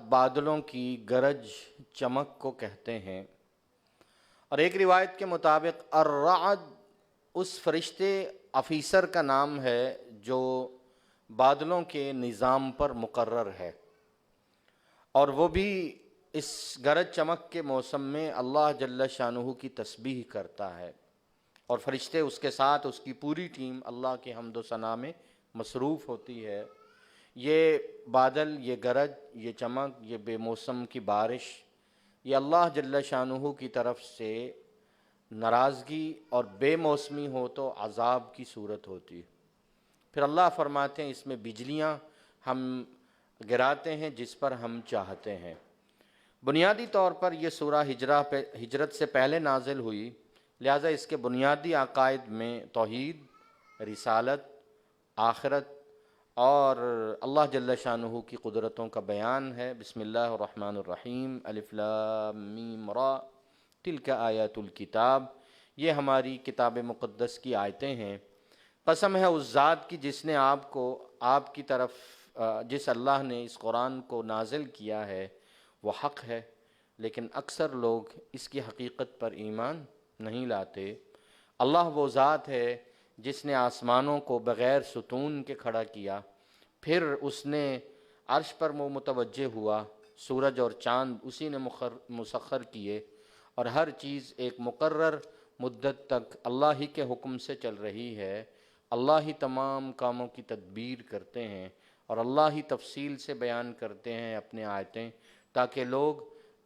بادلوں کی گرج چمک کو کہتے ہیں، اور ایک روایت کے مطابق الرعد اس فرشتے آفیسر کا نام ہے جو بادلوں کے نظام پر مقرر ہے، اور وہ بھی اس گرج چمک کے موسم میں اللہ جل شانہ کی تسبیح کرتا ہے، اور فرشتے اس کے ساتھ اس کی پوری ٹیم اللہ کے حمد و ثنا میں مصروف ہوتی ہے۔ یہ بادل، یہ گرج، یہ چمک، یہ بے موسم کی بارش، یہ اللہ جل شانہ کی طرف سے ناراضگی اور بے موسمی ہو تو عذاب کی صورت ہوتی ہے۔ پھر اللہ فرماتے ہیں اس میں بجلیاں ہم گراتے ہیں جس پر ہم چاہتے ہیں۔ بنیادی طور پر یہ سورہ ہجرت سے پہلے نازل ہوئی، لہٰذا اس کے بنیادی عقائد میں توحید، رسالت، آخرت اور اللہ جل شانہ کی قدرتوں کا بیان ہے۔ بسم اللہ الرحمن الرحیم، الف لام میم را تلک آیات الکتاب، یہ ہماری کتاب مقدس کی آیتیں ہیں۔ قسم ہے اس ذات کی جس نے آپ کی طرف جس اللہ نے اس قرآن کو نازل کیا ہے وہ حق ہے، لیکن اکثر لوگ اس کی حقیقت پر ایمان نہیں لاتے۔ اللہ وہ ذات ہے جس نے آسمانوں کو بغیر ستون کے کھڑا کیا، پھر اس نے عرش پر وہ متوجہ ہوا، سورج اور چاند اسی نے مسخر کیے، اور ہر چیز ایک مقرر مدت تک اللہ ہی کے حکم سے چل رہی ہے۔ اللہ ہی تمام کاموں کی تدبیر کرتے ہیں، اور اللہ ہی تفصیل سے بیان کرتے ہیں اپنے آیتیں، تاکہ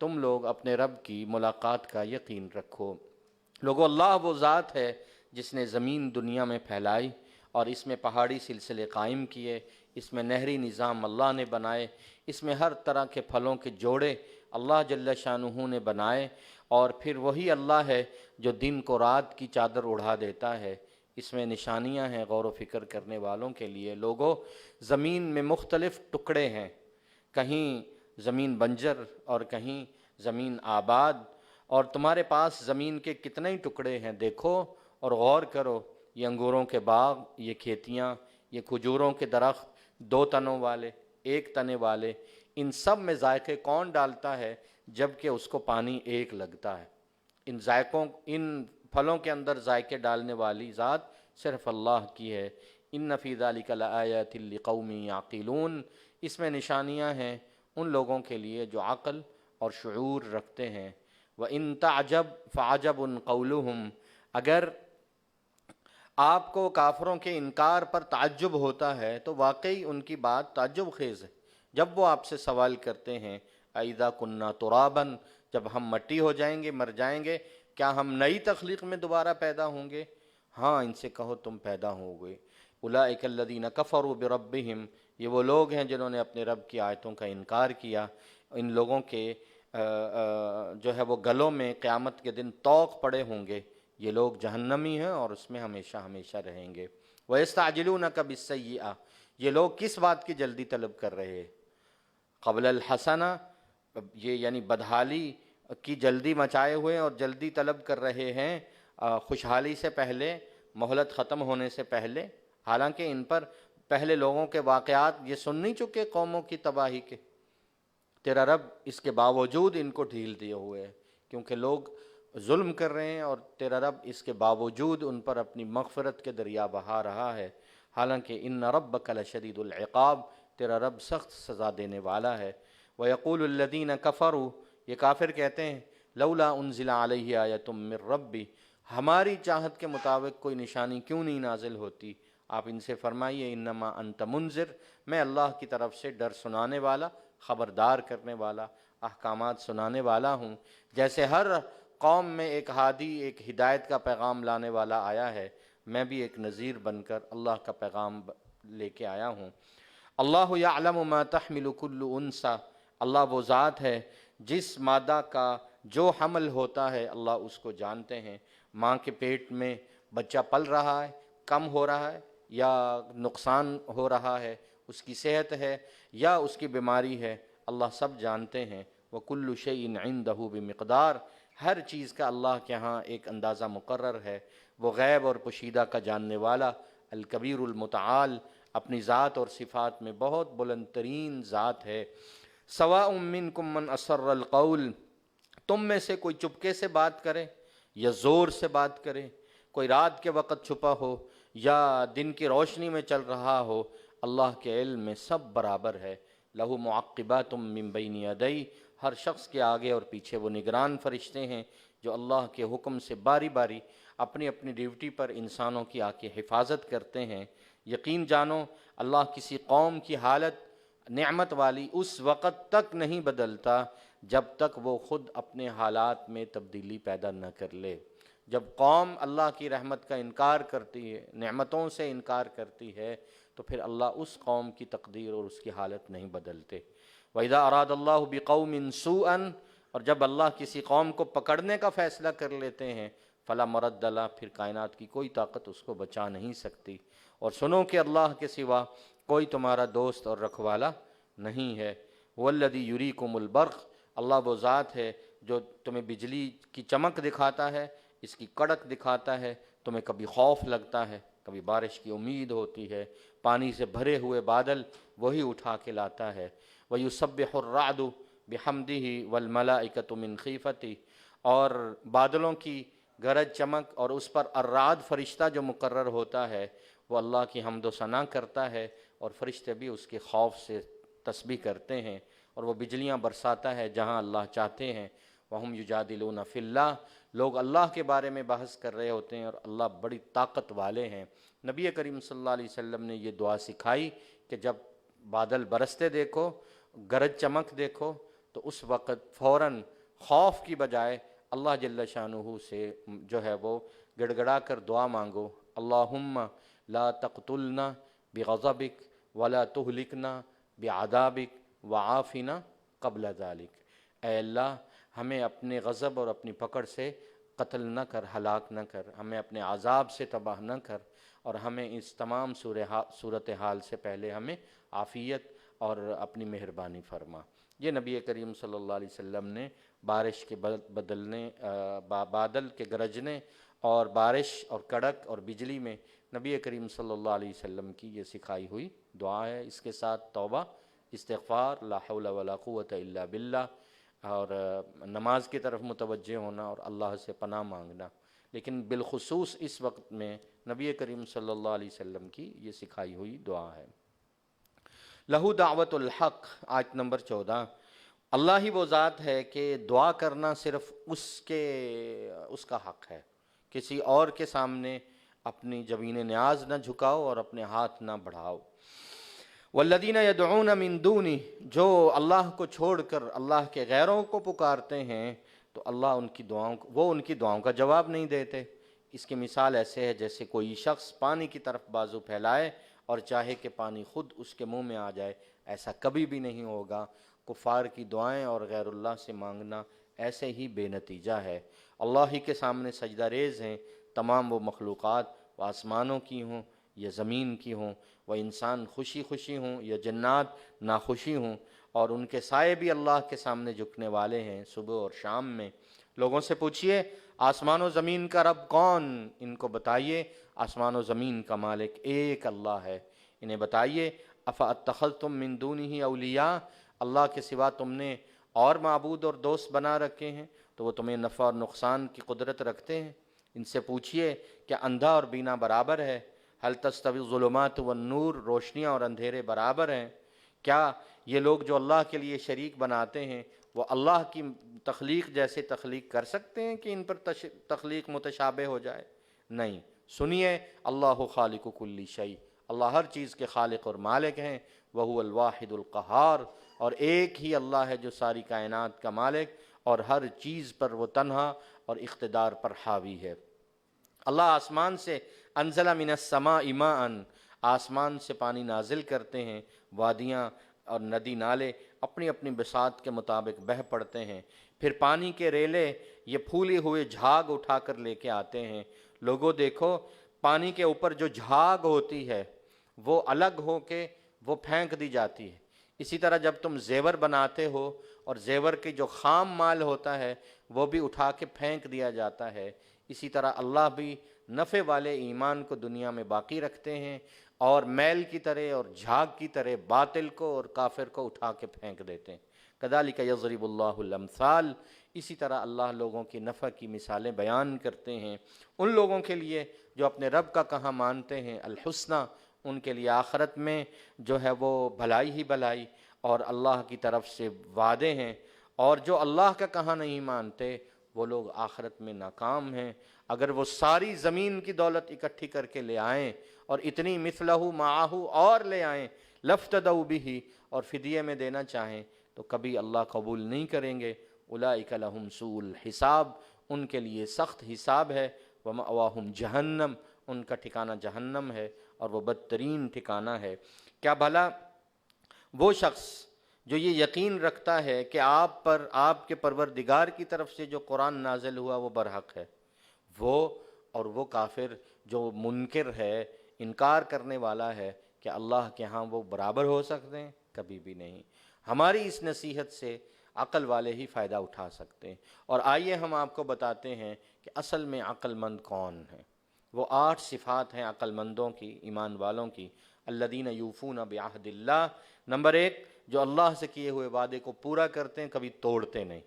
تم لوگ اپنے رب کی ملاقات کا یقین رکھو۔ لوگو، اللہ وہ ذات ہے جس نے زمین دنیا میں پھیلائی اور اس میں پہاڑی سلسلے قائم کیے، اس میں نہری نظام اللہ نے بنائے، اس میں ہر طرح کے پھلوں کے جوڑے اللہ جل شانہ نے بنائے، اور پھر وہی اللہ ہے جو دن کو رات کی چادر اڑا دیتا ہے۔ اس میں نشانیاں ہیں غور و فکر کرنے والوں کے لیے۔ لوگوں، زمین میں مختلف ٹکڑے ہیں، کہیں زمین بنجر اور کہیں زمین آباد، اور تمہارے پاس زمین کے کتنے ہی ٹکڑے ہیں، دیکھو اور غور کرو۔ یہ انگوروں کے باغ، یہ کھیتیاں، یہ کھجوروں کے درخت، 2 تنوں والے، 1 تنے والے، ان سب میں ذائقے کون ڈالتا ہے جبکہ اس کو پانی ایک لگتا ہے۔ ان پھلوں کے اندر ذائقے ڈالنے والی ذات صرف اللہ کی ہے۔ ان فی ذلک لآیات لقوم یعقلون، اس میں نشانیاں ہیں ان لوگوں کے لیے جو عقل اور شعور رکھتے ہیں۔ وَإِن تَعْجَبْ فَعَجَبٌ قَوْلُهُمْ، اگر آپ کو کافروں کے انکار پر تعجب ہوتا ہے تو واقعی ان کی بات تعجب خیز ہے، جب وہ آپ سے سوال کرتے ہیں اَإِذَا كُنَّا تُرَابًا، جب ہم مٹی ہو جائیں گے، مر جائیں گے، کیا ہم نئی تخلیق میں دوبارہ پیدا ہوں گے؟ ہاں، ان سے کہو تم پیدا ہو گئے۔ اولئک الذین کفروا بربہم، یہ وہ لوگ ہیں جنہوں نے اپنے رب کی آیتوں کا انکار کیا۔ ان لوگوں کے جو ہے وہ گلوں میں قیامت کے دن طوق پڑے ہوں گے، یہ لوگ جہنمی ہیں اور اس میں ہمیشہ ہمیشہ رہیں گے۔ وَيَسْتَعْجِلُونَكَ بِالسَّيِّئَةِ، یہ لوگ کس بات کی جلدی طلب کر رہے ہیں؟ قبل الحسنہ، یہ یعنی بدحالی کی جلدی مچائے ہوئے اور جلدی طلب کر رہے ہیں خوشحالی سے پہلے، مہلت ختم ہونے سے پہلے، حالانکہ ان پر پہلے لوگوں کے واقعات یہ سن نہیں چکے قوموں کی تباہی کے۔ تیرا رب اس کے باوجود ان کو ڈھیل دیے ہوئے ہے، کیونکہ لوگ ظلم کر رہے ہیں، اور تیرا رب اس کے باوجود ان پر اپنی مغفرت کے دریا بہا رہا ہے۔ حالانکہ ان ربک لشدید العقاب، تیرا رب سخت سزا دینے والا ہے۔ وَيَقُولُ الَّذِينَ كَفَرُوا، یہ کافر کہتے ہیں لولا انزل علیہ آیۃ من ربی، ہماری چاہت کے مطابق کوئی نشانی کیوں نہیں نازل ہوتی؟ آپ ان سے فرمائیے انما انت منذر، میں اللہ کی طرف سے ڈر سنانے والا، خبردار کرنے والا، احکامات سنانے والا ہوں۔ جیسے ہر قوم میں ایک ہادی، ایک ہدایت کا پیغام لانے والا آیا ہے، میں بھی ایک نذیر بن کر اللہ کا پیغام لے کے آیا ہوں۔ اللہ یعلم ما تحمل کل انثی، اللہ وہ ذات ہے جس مادہ کا جو حمل ہوتا ہے اللہ اس کو جانتے ہیں۔ ماں کے پیٹ میں بچہ پل رہا ہے، کم ہو رہا ہے یا نقصان ہو رہا ہے، اس کی صحت ہے یا اس کی بیماری ہے، اللہ سب جانتے ہیں۔ وَكُلُّ شَيْءٍ عِندَهُ بِمِقْدَار، ہر چیز کا اللہ کے ہاں ایک اندازہ مقرر ہے۔ وہ غیب اور پوشیدہ کا جاننے والا، الکبیر المتعال، اپنی ذات اور صفات میں بہت بلند ترین ذات ہے۔ سواء منکم من اسر القول، تم میں سے کوئی چپکے سے بات کرے یا زور سے بات کرے، کوئی رات کے وقت چھپا ہو یا دن کی روشنی میں چل رہا ہو، اللہ کے علم میں سب برابر ہے۔ لہو معقبات من بین یدی، ہر شخص کے آگے اور پیچھے وہ نگران فرشتے ہیں جو اللہ کے حکم سے باری باری اپنی اپنی ڈیوٹی پر انسانوں کی آ کے حفاظت کرتے ہیں۔ یقین جانو اللہ کسی قوم کی حالت نعمت والی اس وقت تک نہیں بدلتا جب تک وہ خود اپنے حالات میں تبدیلی پیدا نہ کر لے۔ جب قوم اللہ کی رحمت کا انکار کرتی ہے، نعمتوں سے انکار کرتی ہے، تو پھر اللہ اس قوم کی تقدیر اور اس کی حالت نہیں بدلتے۔ وَإِذَا أَرَادَ اللَّهُ بِقَوْمٍ سُوءًا، اور جب اللہ کسی قوم کو پکڑنے کا فیصلہ کر لیتے ہیں، فَلَا مَرَدَّ لَهُ، پھر کائنات کی کوئی طاقت اس کو بچا نہیں سکتی۔ اور سنو کہ اللہ کے سوا کوئی تمہارا دوست اور رکھوالا نہیں ہے۔ وَالَّذِي يُرِيكُمُ الْبَرْقَ، اللہ وہ ذات ہے جو تمہیں بجلی کی چمک دکھاتا ہے، اس کی کڑک دکھاتا ہے، تمہیں کبھی خوف لگتا ہے، کبھی بارش کی امید ہوتی ہے، پانی سے بھرے ہوئے بادل وہی اٹھا کے لاتا ہے۔ وَيُسَبِّحُ الرَّعْدُ بِحَمْدِهِ وَالْمَلَائِكَةُ مِنْ خِيفَتِهِ، اور بادلوں کی گرج چمک اور اس پر الرعد فرشتہ جو مقرر ہوتا ہے وہ اللہ کی حمد و ثنا کرتا ہے، اور فرشتے بھی اس کے خوف سے تسبیح کرتے ہیں، اور وہ بجلیاں برساتا ہے جہاں اللہ چاہتے ہیں۔ وَهُمْ يُجَادِلُونَ فِي اللَّهِ، لوگ اللہ کے بارے میں بحث کر رہے ہوتے ہیں اور اللہ بڑی طاقت والے ہیں۔ نبی کریم صلی اللہ علیہ وسلم نے یہ دعا سکھائی کہ جب بادل برستے دیکھو، گرج چمک دیکھو، تو اس وقت فوراً خوف کی بجائے اللہ جل شانہ سے جو ہے وہ گڑ گڑا کر دعا مانگو۔ اللہم لا تقتلنا بغضبک ولا تہلکنا بعذابک وعافنا قبل ذلک، اے اللہ ہمیں اپنے غضب اور اپنی پکڑ سے قتل نہ کر، ہلاک نہ کر، ہمیں اپنے عذاب سے تباہ نہ کر، اور ہمیں اس تمام صورتحال سے پہلے ہمیں عافیت اور اپنی مہربانی فرما۔ یہ نبی کریم صلی اللہ علیہ وسلم نے بارش کے بدلنے، بادل کے گرجنے اور بارش اور کڑک اور بجلی میں نبی کریم صلی اللہ علیہ وسلم کی یہ سکھائی ہوئی دعا ہے۔ اس کے ساتھ توبہ، استغفار، لا حول ولا قوت الا باللہ، اور نماز کی طرف متوجہ ہونا اور اللہ سے پناہ مانگنا، لیکن بالخصوص اس وقت میں نبی کریم صلی اللہ علیہ وسلم کی یہ سکھائی ہوئی دعا ہے۔ لہو دعوت الحق، آیت نمبر 14، اللہ ہی وہ ذات ہے کہ دعا کرنا صرف اس کا حق ہے، کسی اور کے سامنے اپنی جبین نیاز نہ جھکاؤ اور اپنے ہاتھ نہ بڑھاؤ۔ والذین یدعون من دونہ، جو اللہ کو چھوڑ کر اللہ کے غیروں کو پکارتے ہیں تو اللہ وہ ان کی دعاؤں کا جواب نہیں دیتے۔ اس کی مثال ایسے ہے جیسے کوئی شخص پانی کی طرف بازو پھیلائے اور چاہے کہ پانی خود اس کے منہ میں آ جائے، ایسا کبھی بھی نہیں ہوگا۔ کفار کی دعائیں اور غیر اللہ سے مانگنا ایسے ہی بے نتیجہ ہے۔ اللہ ہی کے سامنے سجدہ ریز ہیں تمام وہ مخلوقات، وہ آسمانوں کی ہوں یا زمین کی ہوں، وہ انسان خوشی خوشی ہوں یا جنات ناخوشی ہوں، اور ان کے سائے بھی اللہ کے سامنے جھکنے والے ہیں صبح اور شام میں۔ لوگوں سے پوچھئے آسمان و زمین کا رب کون؟ ان کو بتائیے آسمان و زمین کا مالک ایک اللہ ہے۔ انہیں بتائیے افاتخذتم من دونہ اولیاء، اللہ کے سوا تم نے اور معبود اور دوست بنا رکھے ہیں تو وہ تمہیں نفع اور نقصان کی قدرت رکھتے ہیں۔ ان سے پوچھئے کہ اندھا اور بینا برابر ہے؟ هل تستوی الظلمات والنور، روشنیاں اور اندھیرے برابر ہیں؟ کیا یہ لوگ جو اللہ کے لیے شریک بناتے ہیں وہ اللہ کی تخلیق جیسے تخلیق کر سکتے ہیں کہ ان پر تخلیق متشابہ ہو جائے؟ نہیں۔ سنیے اللہ خالق کل شیء، اللہ ہر چیز کے خالق اور مالک ہیں۔ وہو الواحد القہار، اور ایک ہی اللہ ہے جو ساری کائنات کا مالک اور ہر چیز پر وہ تنہا اور اقتدار پر حاوی ہے۔ اللہ آسمان سے انزل من السماء ماء، آسمان سے پانی نازل کرتے ہیں، وادیاں اور ندی نالے اپنی اپنی بساط کے مطابق بہہ پڑتے ہیں، پھر پانی کے ریلے یہ پھولے ہوئے جھاگ اٹھا کر لے کے آتے ہیں۔ لوگوں دیکھو پانی کے اوپر جو جھاگ ہوتی ہے وہ الگ ہو کے وہ پھینک دی جاتی ہے۔ اسی طرح جب تم زیور بناتے ہو اور زیور کے جو خام مال ہوتا ہے وہ بھی اٹھا کے پھینک دیا جاتا ہے، اسی طرح اللہ بھی نفع والے ایمان کو دنیا میں باقی رکھتے ہیں اور میل کی طرح اور جھاگ کی طرح باطل کو اور کافر کو اٹھا کے پھینک دیتے ہیں۔ کذالک یضرب اللہ الامثال، اسی طرح اللہ لوگوں کی نفع کی مثالیں بیان کرتے ہیں ان لوگوں کے لیے جو اپنے رب کا کہا مانتے ہیں، الحسنہ، ان کے لیے آخرت میں جو ہے وہ بھلائی ہی بھلائی اور اللہ کی طرف سے وعدے ہیں، اور جو اللہ کا کہا نہیں مانتے وہ لوگ آخرت میں ناکام ہیں۔ اگر وہ ساری زمین کی دولت اکٹھی کر کے لے آئیں اور اتنی مثلہ معاہ اور لے آئیں، لفتدوا بہ، اور فدیے میں دینا چاہیں تو کبھی اللہ قبول نہیں کریں گے۔ اولئک لہم سوء الحساب، ان کے لیے سخت حساب ہے، ومأواہم جہنم، ان کا ٹھکانہ جہنم ہے اور وہ بدترین ٹھکانہ ہے۔ کیا بھلا وہ شخص جو یہ یقین رکھتا ہے کہ آپ پر آپ کے پروردگار کی طرف سے جو قرآن نازل ہوا وہ برحق ہے، وہ اور وہ کافر جو منکر ہے، انکار کرنے والا ہے کہ اللہ کے ہاں وہ برابر ہو سکتے ہیں؟ کبھی بھی نہیں۔ ہماری اس نصیحت سے عقل والے ہی فائدہ اٹھا سکتے ہیں۔ اور آئیے ہم آپ کو بتاتے ہیں کہ اصل میں عقل مند کون ہے۔ وہ 8 صفات ہیں عقل مندوں کی، ایمان والوں کی۔ الذین یوفون بعہد اللہ، نمبر 1، جو اللہ سے کیے ہوئے وعدے کو پورا کرتے ہیں، کبھی توڑتے نہیں۔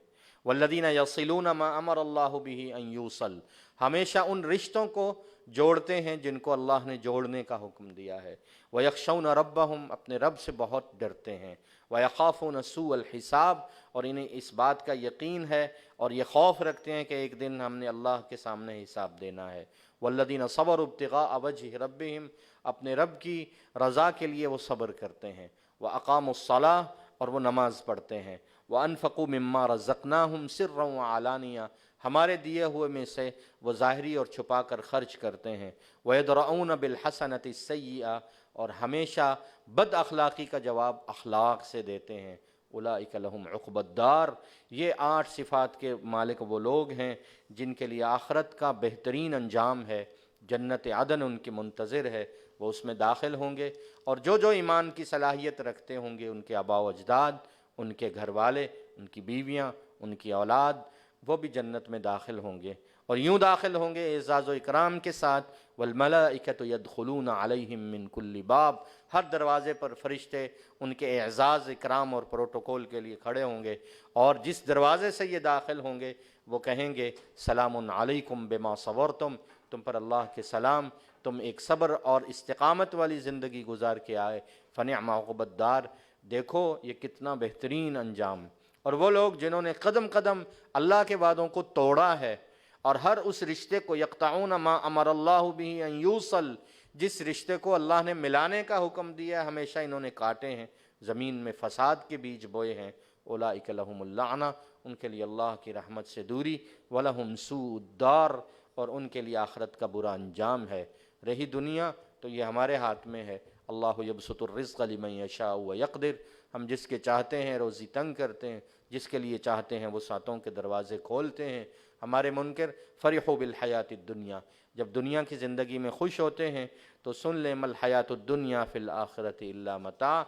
والذین یصلون ما امر اللہ بہ ان یوصل، ہمیشہ ان رشتوں کو جوڑتے ہیں جن کو اللہ نے جوڑنے کا حکم دیا ہے۔ ویخشون ربہم، اپنے رب سے بہت ڈرتے ہیں۔ ویخافون سوء الحساب، اور انہیں اس بات کا یقین ہے اور یہ خوف رکھتے ہیں کہ ایک دن ہم نے اللہ کے سامنے حساب دینا ہے۔ والذین صبروا ابتغاء وجہ ربہم، اپنے رب کی رضا کے لیے وہ صبر کرتے ہیں۔ واقاموا الصلاۃ، اور وہ نماز پڑھتے ہیں۔ وانفقوا مما رزقناہم سرا وعلانیہ، ہمارے دیے ہوئے میں سے وہ ظاہری اور چھپا کر خرچ کرتے ہیں۔ ویدرؤون بالحسنۃ السیئۃ، اور ہمیشہ بد اخلاقی کا جواب اخلاق سے دیتے ہیں۔ اولئک لہم عقبی الدار، یہ 8 صفات کے مالک وہ لوگ ہیں جن کے لیے آخرت کا بہترین انجام ہے، جنت عدن ان کی منتظر ہے، وہ اس میں داخل ہوں گے۔ اور جو جو ایمان کی صلاحیت رکھتے ہوں گے، ان کے آباء و اجداد، ان کے گھر والے، ان کی بیویاں، ان کی اولاد، وہ بھی جنت میں داخل ہوں گے، اور یوں داخل ہوں گے اعزاز و اکرام کے ساتھ۔ والملائکۃ یدخلون علیہم من کل باب، ہر دروازے پر فرشتے ان کے اعزاز، اکرام اور پروٹوکول کے لیے کھڑے ہوں گے، اور جس دروازے سے یہ داخل ہوں گے وہ کہیں گے سلام علیکم بما صبرتم، تم پر اللہ کے سلام، تم ایک صبر اور استقامت والی زندگی گزار کے آئے، فنعم عقبی الدار، دیکھو یہ کتنا بہترین انجام۔ اور وہ لوگ جنہوں نے قدم قدم اللہ کے وعدوں کو توڑا ہے اور ہر اس رشتے کو، یقطعون ما امر اللہ بہ ان یوصل، جس رشتے کو اللہ نے ملانے کا حکم دیا ہے، ہمیشہ انہوں نے کاٹے ہیں، زمین میں فساد کے بیج بوئے ہیں۔ اولئک لہم اللعنہ، ان کے لیے اللہ کی رحمت سے دوری، ولہم سوء الدار، اور ان کے لیے آخرت کا برا انجام ہے۔ رہی دنیا تو یہ ہمارے ہاتھ میں ہے، اللہ یبسط الرزق لمن یشاء ویقدر، ہم جس کے چاہتے ہیں روزی تنگ کرتے ہیں، جس کے لیے چاہتے ہیں وہ ساتوں کے دروازے کھولتے ہیں۔ ہمارے منکر فرحوا بالحیات الدنیا، جب دنیا کی زندگی میں خوش ہوتے ہیں تو سن لیں مل حیات الدنیا فی الآخرۃ الا متاع،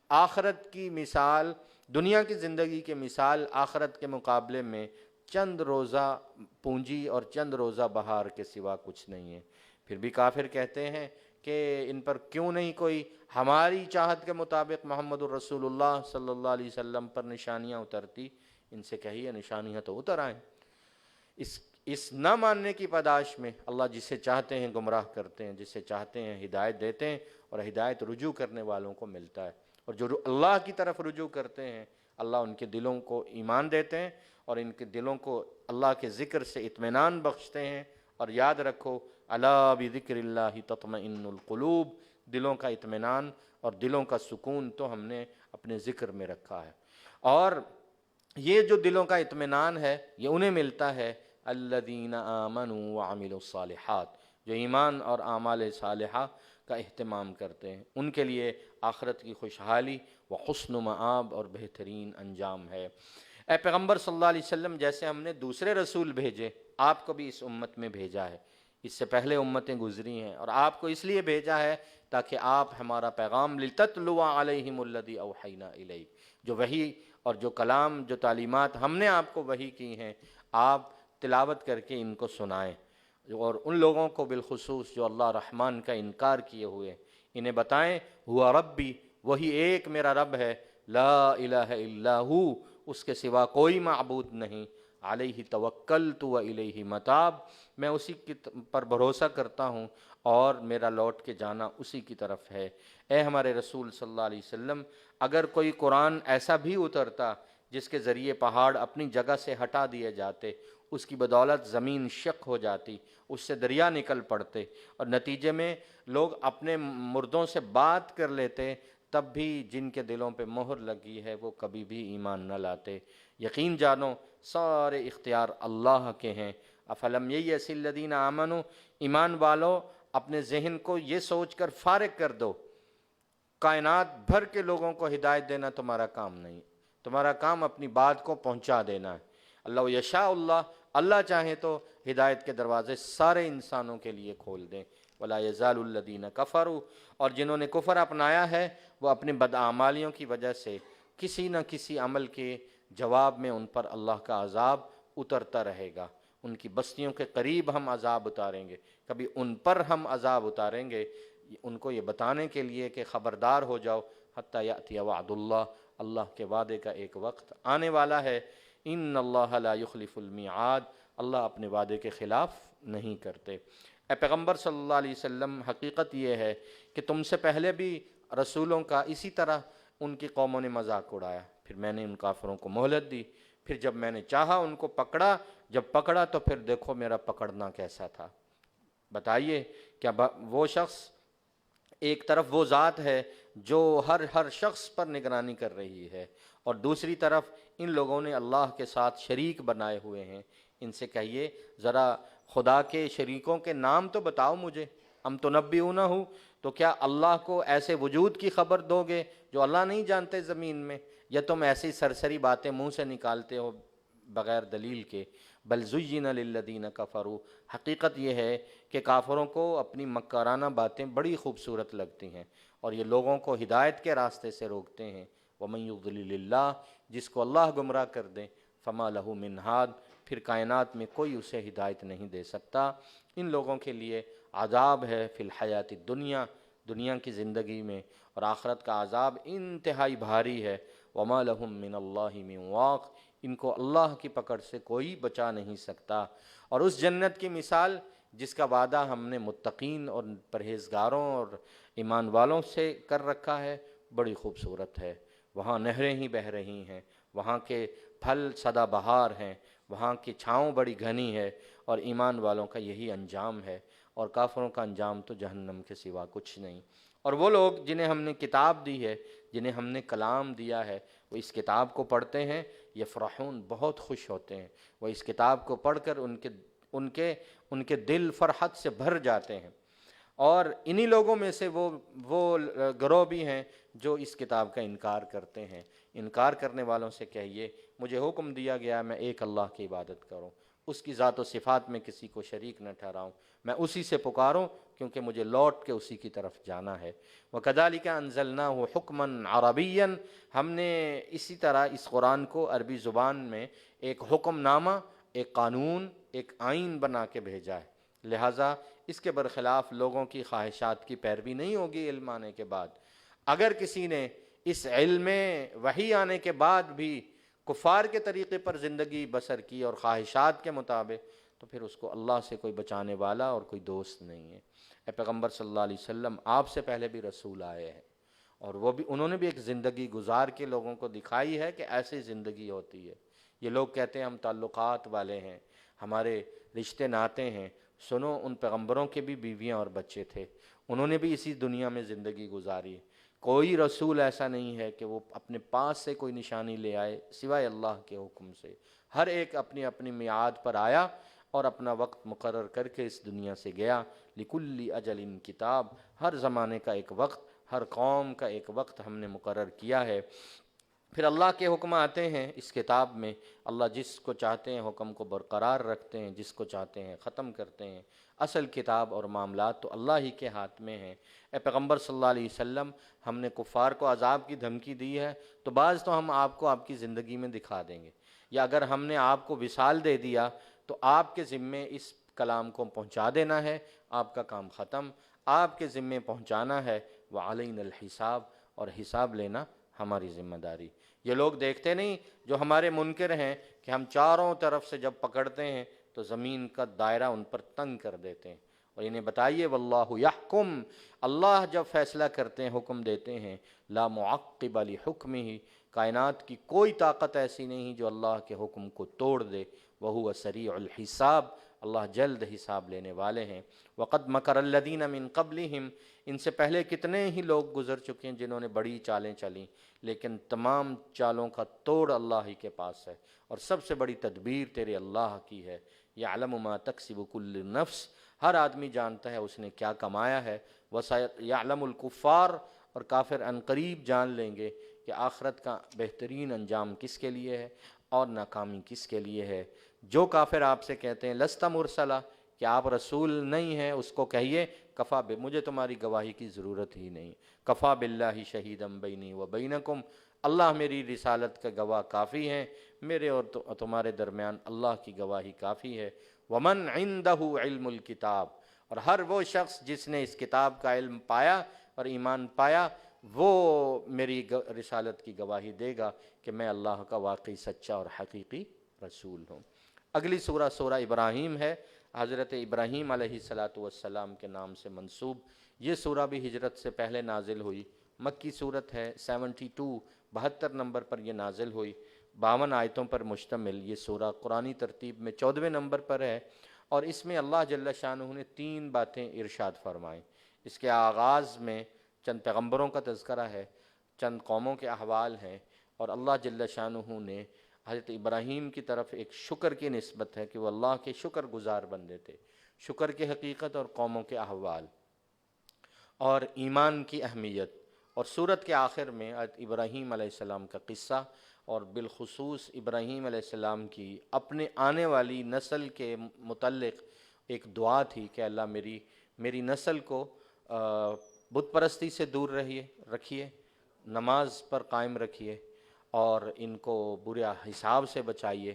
آخرت کی مثال، دنیا کی زندگی کی مثال آخرت کے مقابلے میں چند روزہ پونجی اور چند روزہ بہار کے سوا کچھ نہیں ہے۔ پھر بھی کافر کہتے ہیں کہ ان پر کیوں نہیں کوئی ہماری چاہت کے مطابق محمد الرسول اللہ صلی اللہ علیہ وسلم پر نشانیاں اترتی۔ ان سے کہیے نشانیاں تو اتر آئیں۔ اس نہ ماننے کی پاداش میں اللہ جسے چاہتے ہیں گمراہ کرتے ہیں، جسے چاہتے ہیں ہدایت دیتے ہیں، اور ہدایت رجوع کرنے والوں کو ملتا ہے۔ اور جو اللہ کی طرف رجوع کرتے ہیں، اللہ ان کے دلوں کو ایمان دیتے ہیں اور ان کے دلوں کو اللہ کے ذکر سے اطمینان بخشتے ہیں۔ اور یاد رکھو، الا بذکر اللہ تطمئن القلوب، دلوں کا اطمینان اور دلوں کا سکون تو ہم نے اپنے ذکر میں رکھا ہے۔ اور یہ جو دلوں کا اطمینان ہے یہ انہیں ملتا ہے الذین آمنوا وعملوا الصالحات، جو ایمان اور اعمال صالحہ کا اہتمام کرتے ہیں، ان کے لیے آخرت کی خوشحالی و حسن مآب اور بہترین انجام ہے۔ اے پیغمبر صلی اللہ علیہ وسلم، جیسے ہم نے دوسرے رسول بھیجے، آپ کو بھی اس امت میں بھیجا ہے، اس سے پہلے امتیں گزری ہیں، اور آپ کو اس لیے بھیجا ہے تاکہ آپ ہمارا پیغام لِتَتْلُوَ عَلَيْهِمُ الَّذِي أَوْحَيْنَا إِلَيْكَ، جو وحی اور جو کلام، جو تعلیمات ہم نے آپ کو وحی کی ہیں، آپ تلاوت کر کے ان کو سنائیں۔ اور ان لوگوں کو بالخصوص جو اللہ رحمان کا انکار کیے ہوئے، انہیں بتائیں ہوا ربی، وہی ایک میرا رب ہے، لا الہ الا ہو، اس کے سوا کوئی معبود نہیں، علیہ توکلت و الیہ متاب، میں اسی کی پر بھروسہ کرتا ہوں اور میرا لوٹ کے جانا اسی کی طرف ہے۔ اے ہمارے رسول صلی اللہ علیہ وسلم، اگر کوئی قرآن ایسا بھی اترتا جس کے ذریعے پہاڑ اپنی جگہ سے ہٹا دیے جاتے، اس کی بدولت زمین شق ہو جاتی، اس سے دریا نکل پڑتے، اور نتیجے میں لوگ اپنے مردوں سے بات کر لیتے، تب بھی جن کے دلوں پہ مہر لگی ہے وہ کبھی بھی ایمان نہ لاتے۔ یقین جانو سارے اختیار اللہ کے ہیں۔ افلم ییأس الذین آمنوا، ایمان والو اپنے ذہن کو یہ سوچ کر فارغ کر دو، کائنات بھر کے لوگوں کو ہدایت دینا تمہارا کام نہیں، تمہارا کام اپنی بات کو پہنچا دینا ہے۔ اللہ یشاء اللہ، اللہ چاہیں تو ہدایت کے دروازے سارے انسانوں کے لیے کھول دیں۔ ولا یزال الذین کفروا، اور جنہوں نے کفر اپنایا ہے وہ اپنی بدعمالیوں کی وجہ سے کسی نہ کسی عمل کے جواب میں ان پر اللہ کا عذاب اترتا رہے گا۔ ان کی بستیوں کے قریب ہم عذاب اتاریں گے، کبھی ان پر ہم عذاب اتاریں گے، ان کو یہ بتانے کے لیے کہ خبردار ہو جاؤ، حتی یأتی وعد اللہ، اللہ کے وعدے کا ایک وقت آنے والا ہے۔ ان اللہ لا یخلف المیعاد، اللہ اپنے وعدے کے خلاف نہیں کرتے۔ اے پیغمبر صلی اللہ علیہ وسلم، حقیقت یہ ہے کہ تم سے پہلے بھی رسولوں کا اسی طرح ان کی قوموں نے مذاق اڑایا، پھر میں نے ان کافروں کو مہلت دی، پھر جب میں نے چاہا ان کو پکڑا، جب پکڑا تو پھر دیکھو میرا پکڑنا کیسا تھا۔ بتائیے کیا وہ شخص، ایک طرف وہ ذات ہے جو ہر شخص پر نگرانی کر رہی ہے، اور دوسری طرف ان لوگوں نے اللہ کے ساتھ شریک بنائے ہوئے ہیں۔ ان سے کہیے ذرا خدا کے شریکوں کے نام تو بتاؤ مجھے، ام تنبئونہ، تو کیا اللہ کو ایسے وجود کی خبر دو گے جو اللہ نہیں جانتے زمین میں، یا تم ایسی سرسری باتیں منہ سے نکالتے ہو بغیر دلیل کے؟ بل زین للذین کفروا، حقیقت یہ ہے کہ کافروں کو اپنی مکارانہ باتیں بڑی خوبصورت لگتی ہیں اور یہ لوگوں کو ہدایت کے راستے سے روکتے ہیں۔ ومن یضلل اللہ، جس کو اللہ گمراہ کر دے، فما لہ من ہاد، پھر کائنات میں کوئی اسے ہدایت نہیں دے سکتا۔ ان لوگوں کے لیے عذاب ہے فی الحیات الدنیا، دنیا کی زندگی میں، اور آخرت کا عذاب انتہائی بھاری ہے۔ وما لہم من اللہ من واق، ان کو اللہ کی پکڑ سے کوئی بچا نہیں سکتا۔ اور اس جنت کی مثال جس کا وعدہ ہم نے متقین اور پرہیزگاروں اور ایمان والوں سے کر رکھا ہے، بڑی خوبصورت ہے۔ وہاں نہریں ہی بہہ رہی ہیں، وہاں کے پھل سدا بہار ہیں، وہاں کی چھاؤں بڑی گھنی ہے، اور ایمان والوں کا یہی انجام ہے، اور کافروں کا انجام تو جہنم کے سوا کچھ نہیں۔ اور وہ لوگ جنہیں ہم نے کتاب دی ہے، جنہیں ہم نے کلام دیا ہے، وہ اس کتاب کو پڑھتے ہیں، یفرحون، بہت خوش ہوتے ہیں۔ وہ اس کتاب کو پڑھ کر ان کے دل فرحت سے بھر جاتے ہیں۔ اور انہی لوگوں میں سے وہ گروہ بھی ہیں جو اس کتاب کا انکار کرتے ہیں۔ انکار کرنے والوں سے کہیے مجھے حکم دیا گیا میں ایک اللہ کی عبادت کروں، اس کی ذات و صفات میں کسی کو شریک نہ ٹھہراؤں، میں اسی سے پکاروں کیونکہ مجھے لوٹ کے اسی کی طرف جانا ہے۔ وَكَذَلِكَ أَنزَلْنَاهُ حُكْمًا عَرَبِيًّا، ہم نے اسی طرح اس قرآن کو عربی زبان میں ایک حکم نامہ، ایک قانون، ایک آئین بنا کے بھیجا ہے، لہٰذا اس کے برخلاف لوگوں کی خواہشات کی پیروی نہیں ہوگی علم آنے کے بعد۔ اگر کسی نے اس علم وحی آنے کے بعد بھی کفار کے طریقے پر زندگی بسر کی اور خواہشات کے مطابق، تو پھر اس کو اللہ سے کوئی بچانے والا اور کوئی دوست نہیں ہے۔ اے پیغمبر صلی اللہ علیہ وسلم، آپ سے پہلے بھی رسول آئے ہیں، اور انہوں نے بھی ایک زندگی گزار کے لوگوں کو دکھائی ہے کہ ایسی زندگی ہوتی ہے۔ یہ لوگ کہتے ہیں ہم تعلقات والے ہیں، ہمارے رشتے ناتے ہیں، سنو ان پیغمبروں کے بھی بیویاں اور بچے تھے، انہوں نے بھی اسی دنیا میں زندگی گزاری۔ کوئی رسول ایسا نہیں ہے کہ وہ اپنے پاس سے کوئی نشانی لے آئے سوائے اللہ کے حکم سے۔ ہر ایک اپنی اپنی میعاد پر آیا اور اپنا وقت مقرر کر کے اس دنیا سے گیا۔ لِكُلِّ أَجَلٍ کتاب، ہر زمانے کا ایک وقت، ہر قوم کا ایک وقت ہم نے مقرر کیا ہے۔ پھر اللہ کے حکم آتے ہیں اس کتاب میں، اللہ جس کو چاہتے ہیں حکم کو برقرار رکھتے ہیں، جس کو چاہتے ہیں ختم کرتے ہیں۔ اصل کتاب اور معاملات تو اللہ ہی کے ہاتھ میں ہیں۔ اے پیغمبر صلی اللہ علیہ وسلم، ہم نے کفار کو عذاب کی دھمکی دی ہے تو بعض تو ہم آپ کو آپ کی زندگی میں دکھا دیں گے، یا اگر ہم نے آپ کو وصال دے دیا تو آپ کے ذمے اس کلام کو پہنچا دینا ہے، آپ کا کام ختم، آپ کے ذمے پہنچانا ہے۔ وعلينا الحساب، اور حساب لینا ہماری ذمہ داری۔ یہ لوگ دیکھتے نہیں جو ہمارے منکر ہیں کہ ہم چاروں طرف سے جب پکڑتے ہیں تو زمین کا دائرہ ان پر تنگ کر دیتے ہیں، اور انہیں بتائیے واللہ یحکم، اللہ جب فیصلہ کرتے ہیں، حکم دیتے ہیں، لا معقب لحکمہ، کائنات کی کوئی طاقت ایسی نہیں جو اللہ کے حکم کو توڑ دے، وہو سریع الحساب، اللہ جلد حساب لینے والے ہیں۔ وقد مکر الذین من قبلہم، ان سے پہلے کتنے ہی لوگ گزر چکے ہیں جنہوں نے بڑی چالیں چلیں، لیکن تمام چالوں کا توڑ اللہ ہی کے پاس ہے، اور سب سے بڑی تدبیر تیرے اللہ کی ہے۔ یعلم ما تکسب کل نفس، ہر آدمی جانتا ہے اس نے کیا کمایا ہے۔ وَسَيَعْلَمُ الْكُفَّارُ، اور کافر عنقریب جان لیں گے کہ آخرت کا بہترین انجام کس کے لیے ہے اور ناکامی کس کے لیے ہے۔ جو کافر آپ سے کہتے ہیں لست مرسلا، کہ آپ رسول نہیں ہیں، اس کو کہیے کفا مجھے تمہاری گواہی کی ضرورت ہی نہیں، کفا باللہ شہیدم بینی و بینکم، اللہ میری رسالت کا گواہ کافی ہے، میرے اور تمہارے درمیان اللہ کی گواہی کافی ہے۔ ومن عندہ علم الکتاب، اور ہر وہ شخص جس نے اس کتاب کا علم پایا اور ایمان پایا، وہ میری رسالت کی گواہی دے گا کہ میں اللہ کا واقعی سچا اور حقیقی رسول ہوں۔ اگلی سورہ سورہ ابراہیم ہے، حضرت ابراہیم علیہ السلام کے نام سے منسوب۔ یہ سورہ بھی ہجرت سے پہلے نازل ہوئی، مکی صورت ہے، 72 نمبر پر یہ نازل ہوئی، 52 آیتوں پر مشتمل یہ سورہ قرآنی ترتیب میں 14ویں نمبر پر ہے، اور اس میں اللہ جل شانہ نے 3 باتیں ارشاد فرمائیں۔ اس کے آغاز میں چند پیغمبروں کا تذکرہ ہے، چند قوموں کے احوال ہیں، اور اللہ جل شانہ نے حضرت ابراہیم کی طرف ایک شکر کی نسبت ہے کہ وہ اللہ کے شکر گزار بندے تھے، شکر کی حقیقت اور قوموں کے احوال اور ایمان کی اہمیت۔ اور سورت کے آخر میں حضرت ابراہیم علیہ السلام کا قصہ، اور بالخصوص ابراہیم علیہ السلام کی اپنے آنے والی نسل کے متعلق ایک دعا تھی کہ اللہ میری نسل کو بت پرستی سے دور رکھیے، نماز پر قائم رکھیے، اور ان کو برے حساب سے بچائیے۔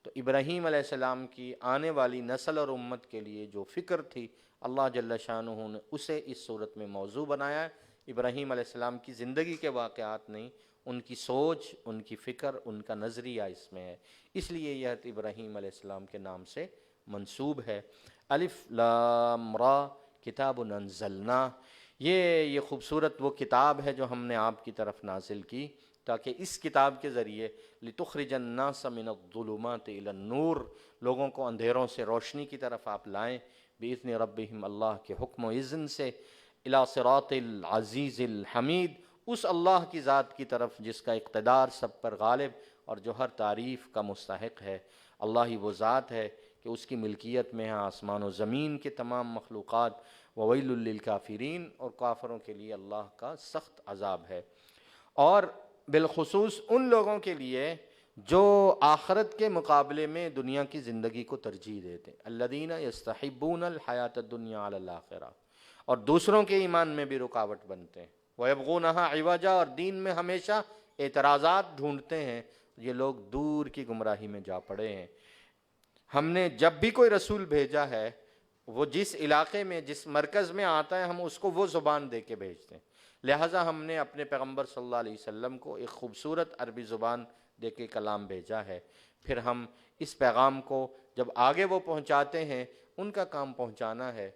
تو ابراہیم علیہ السلام کی آنے والی نسل اور امت کے لیے جو فکر تھی، اللہ جل شانہ نے اسے اس صورت میں موضوع بنایا ہے۔ ابراہیم علیہ السلام کی زندگی کے واقعات نہیں، ان کی سوچ، ان کی فکر، ان کا نظریہ اس میں ہے، اس لیے یہ حضرت ابراہیم علیہ السلام کے نام سے منسوب ہے۔ الف لام را کتاب انزلنا، یہ خوبصورت وہ کتاب ہے جو ہم نے آپ کی طرف نازل کی تاکہ اس کتاب کے ذریعے لتخرج الناس من الظلمات الی النور، لوگوں کو اندھیروں سے روشنی کی طرف آپ لائیں، باذن ربہم، اللہ کے حکم و اذن سے، الی صراط العزیز الحمید، اس اللہ کی ذات کی طرف جس کا اقتدار سب پر غالب اور جو ہر تعریف کا مستحق ہے۔ اللہ ہی وہ ذات ہے کہ اس کی ملکیت میں ہے آسمان و زمین کے تمام مخلوقات، وویل للکافرین، اور کافروں کے لیے اللہ کا سخت عذاب ہے۔ اور بالخصوص ان لوگوں کے لیے جو آخرت کے مقابلے میں دنیا کی زندگی کو ترجیح دیتے ہیں، الذین یستحبون الحیاۃ الدنیا علی الآخرہ، اور دوسروں کے ایمان میں بھی رکاوٹ بنتے ہیں، وَيَبْغُونَهَا عِوَجًا، اور دین میں ہمیشہ اعتراضات ڈھونڈتے ہیں، یہ لوگ دور کی گمراہی میں جا پڑے ہیں۔ ہم نے جب بھی کوئی رسول بھیجا ہے، وہ جس علاقے میں جس مرکز میں آتا ہے ہم اس کو وہ زبان دے کے بھیجتے ہیں، لہٰذا ہم نے اپنے پیغمبر صلی اللہ علیہ وسلم کو ایک خوبصورت عربی زبان دے کے کلام بھیجا ہے، پھر ہم اس پیغام کو جب آگے وہ پہنچاتے ہیں، ان کا کام پہنچانا ہے۔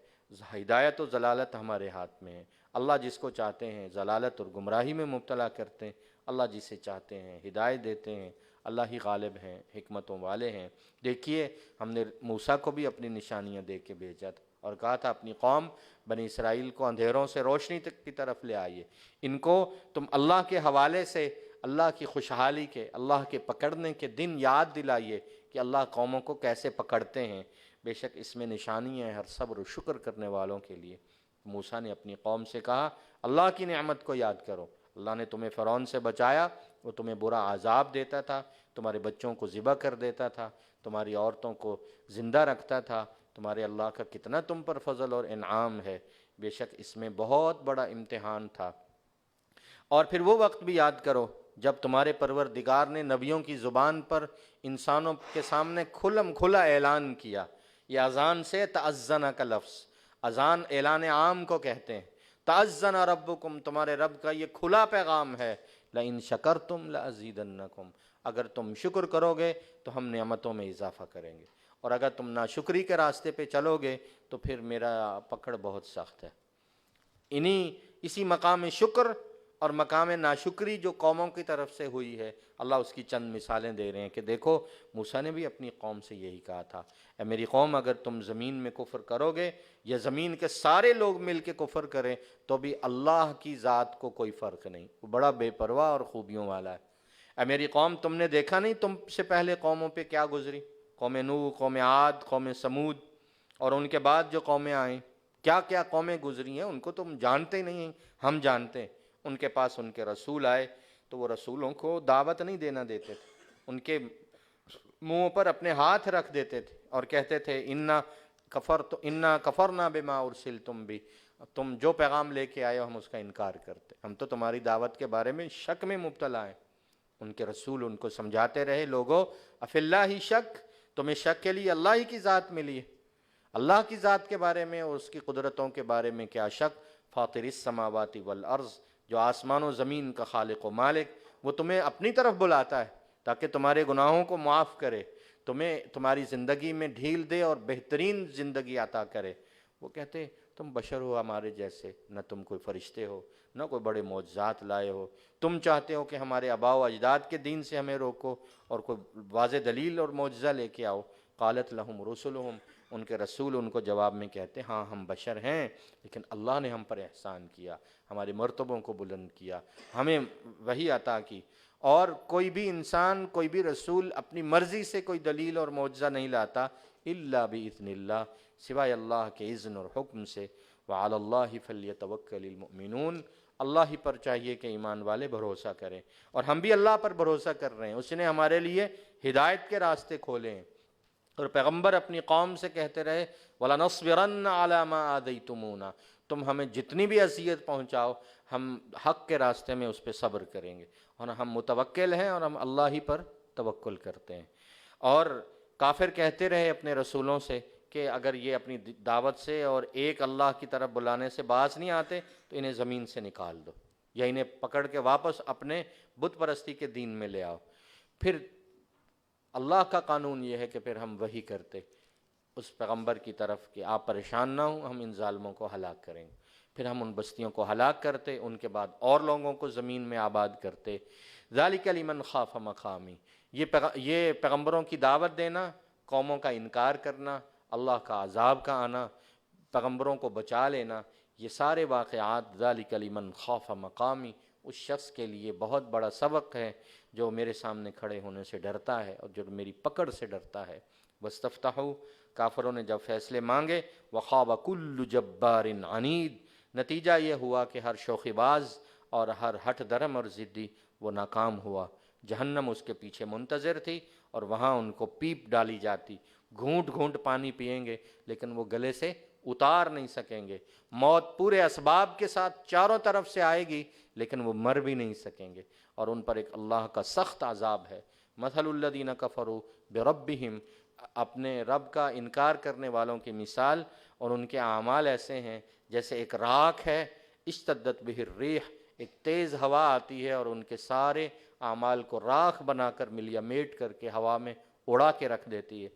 ہدایت و ضلالت ہمارے ہاتھ میں ہے، اللہ جس کو چاہتے ہیں ضلالت اور گمراہی میں مبتلا کرتے ہیں، اللہ جسے چاہتے ہیں ہدایت دیتے ہیں، اللہ ہی غالب ہیں، حکمتوں والے ہیں۔ دیکھیے ہم نے موسیٰ کو بھی اپنی نشانیاں دے کے بھیجا تھا، اور کہا تھا اپنی قوم بنی اسرائیل کو اندھیروں سے روشنی تک کی طرف لے آئیے، ان کو تم اللہ کے حوالے سے، اللہ کی خوشحالی کے، اللہ کے پکڑنے کے دن یاد دلائیے کہ اللہ قوموں کو کیسے پکڑتے ہیں۔ بے شک اس میں نشانی ہے ہر صبر و شکر کرنے والوں کے لیے۔ موسیٰ نے اپنی قوم سے کہا اللہ کی نعمت کو یاد کرو، اللہ نے تمہیں فرعون سے بچایا، وہ تمہیں برا عذاب دیتا تھا، تمہارے بچوں کو ذبح کر دیتا تھا، تمہاری عورتوں کو زندہ رکھتا تھا، تمہارے اللہ کا کتنا تم پر فضل اور انعام ہے، بے شک اس میں بہت بڑا امتحان تھا۔ اور پھر وہ وقت بھی یاد کرو جب تمہارے پروردگار نے نبیوں کی زبان پر انسانوں کے سامنے کھلم کھلا اعلان کیا۔ یہ اذان سے تأذن کا لفظ، اذان اعلان عام کو کہتے ہیں، تأذن ربکم، تمہارے رب کا یہ کھلا پیغام ہے، لئن شکرتم لازیدنکم، اگر تم شکر کرو گے تو ہم نعمتوں میں اضافہ کریں گے، اور اگر تم ناشکری کے راستے پہ چلو گے تو پھر میرا پکڑ بہت سخت ہے۔ اسی مقام شکر اور مقام ناشکری جو قوموں کی طرف سے ہوئی ہے، اللہ اس کی چند مثالیں دے رہے ہیں کہ دیکھو موسیٰ نے بھی اپنی قوم سے یہی کہا تھا، اے میری قوم اگر تم زمین میں کفر کرو گے یا زمین کے سارے لوگ مل کے کفر کریں تو بھی اللہ کی ذات کو کوئی فرق نہیں، وہ بڑا بے پرواہ اور خوبیوں والا ہے۔ اے میری قوم تم نے دیکھا نہیں تم سے پہلے قوموں پہ کیا گزری، قوم نوح، قوم عاد، قوم سمود، اور ان کے بعد جو قومیں آئیں کیا کیا قومیں گزری ہیں، ان کو تم جانتے نہیں ہیں، ہم جانتے ہیں۔ ان کے پاس ان کے رسول آئے تو وہ رسولوں کو دعوت نہیں دینا دیتے تھے، ان کے منہ پر اپنے ہاتھ رکھ دیتے تھے اور کہتے تھے انا کفرنا بما ارسلتم بھی، تم جو پیغام لے کے آئے ہو ہم اس کا انکار کرتے، ہم تو تمہاری دعوت کے بارے میں شک میں مبتلا ہیں۔ ان کے رسول ان کو سمجھاتے رہے، لوگو افی اللہ ہی شک، تمہیں شک کے لیے اللہ ہی کی ذات ملی ہے، اللہ کی ذات کے بارے میں اور اس کی قدرتوں کے بارے میں کیا شک، فاطر السماوات والارض، جو آسمان و زمین کا خالق و مالک، وہ تمہیں اپنی طرف بلاتا ہے تاکہ تمہارے گناہوں کو معاف کرے، تمہیں تمہاری زندگی میں ڈھیل دے اور بہترین زندگی عطا کرے۔ وہ کہتے تم بشر ہو ہمارے جیسے، نہ تم کوئی فرشتے ہو، نہ کوئی بڑے معجزات لائے ہو، تم چاہتے ہو کہ ہمارے آباء و اجداد کے دین سے ہمیں روکو اور کوئی واضح دلیل اور معجزہ لے کے آؤ۔ قالت لہم رسلہم، ان کے رسول ان کو جواب میں کہتے ہاں ہم بشر ہیں لیکن اللہ نے ہم پر احسان کیا، ہمارے مرتبوں کو بلند کیا، ہمیں وحی عطا کی، اور کوئی بھی انسان کوئی بھی رسول اپنی مرضی سے کوئی دلیل اور معجزہ نہیں لاتا الا باذن اللہ، سوائے اللہ کے اذن اور حکم سے۔ وعلی اللہ فلیتوکل المؤمنون، اللہ ہی پر چاہیے کہ ایمان والے بھروسہ کریں، اور ہم بھی اللہ پر بھروسہ کر رہے ہیں، اس نے ہمارے لیے ہدایت کے راستے کھولے ہیں۔ اور پیغمبر اپنی قوم سے کہتے رہے وَلَنَصْبِرَنَّ عَلَىٰ مَا آذَيْتُمُونَا، تم ہمیں جتنی بھی اذیت پہنچاؤ ہم حق کے راستے میں اس پہ صبر کریں گے، اور ہم متوکل ہیں اور ہم اللہ ہی پر توکل کرتے ہیں۔ اور کافر کہتے رہے اپنے رسولوں سے کہ اگر یہ اپنی دعوت سے اور ایک اللہ کی طرف بلانے سے باز نہیں آتے تو انہیں زمین سے نکال دو، یا انہیں پکڑ کے واپس اپنے بت پرستی کے دین میں لے آؤ۔ پھر اللہ کا قانون یہ ہے کہ پھر ہم وحی کرتے اس پیغمبر کی طرف کہ آپ پریشان نہ ہوں، ہم ان ظالموں کو ہلاک کریں گے، پھر ہم ان بستیوں کو ہلاک کرتے، ان کے بعد اور لوگوں کو زمین میں آباد کرتے۔ ذالک لمن خاف مقامی، یہ پیغمبروں کی دعوت دینا، قوموں کا انکار کرنا، اللہ کا عذاب کا آنا، پیغمبروں کو بچا لینا، یہ سارے واقعات ذالک لمن خاف مقامی، اس شخص کے لیے بہت بڑا سبق ہے جو میرے سامنے کھڑے ہونے سے ڈرتا ہے اور جو میری پکڑ سے ڈرتا ہے۔ واستفتحوا، کافروں نے جب فیصلے مانگے، وخاب کل جبار عنید، نتیجہ یہ ہوا کہ ہر شوخی باز اور ہر ہٹ درم اور ضدی وہ ناکام ہوا۔ جہنم اس کے پیچھے منتظر تھی اور وہاں ان کو پیپ ڈالی جاتی، گھونٹ گھونٹ پانی پئیں گے لیکن وہ گلے سے اتار نہیں سکیں گے، موت پورے اسباب کے ساتھ چاروں طرف سے آئے گی لیکن وہ مر بھی نہیں سکیں گے، اور ان پر ایک اللہ کا سخت عذاب ہے۔ مثل الذین کفروا بربہم، اپنے رب کا انکار کرنے والوں کی مثال اور ان کے اعمال ایسے ہیں جیسے ایک راکھ ہے، اشتدت بہ الریح، ایک تیز ہوا آتی ہے اور ان کے سارے اعمال کو راکھ بنا کر ملیا میٹ کر کے ہوا میں اڑا کے رکھ دیتی ہے۔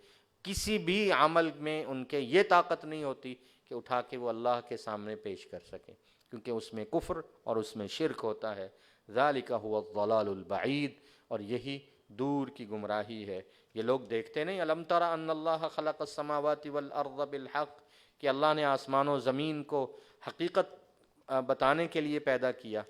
کسی بھی عمل میں ان کے یہ طاقت نہیں ہوتی کہ اٹھا کے وہ اللہ کے سامنے پیش کر سکیں، کیونکہ اس میں کفر اور اس میں شرک ہوتا ہے۔ ذالک هو الضلال البعید، اور یہی دور کی گمراہی ہے۔ یہ لوگ دیکھتے نہیں، الم تر ان اللہ خلق السماوات والارض بالحق، کہ اللہ نے آسمان و زمین کو حقیقت بتانے کے لیے پیدا کیا،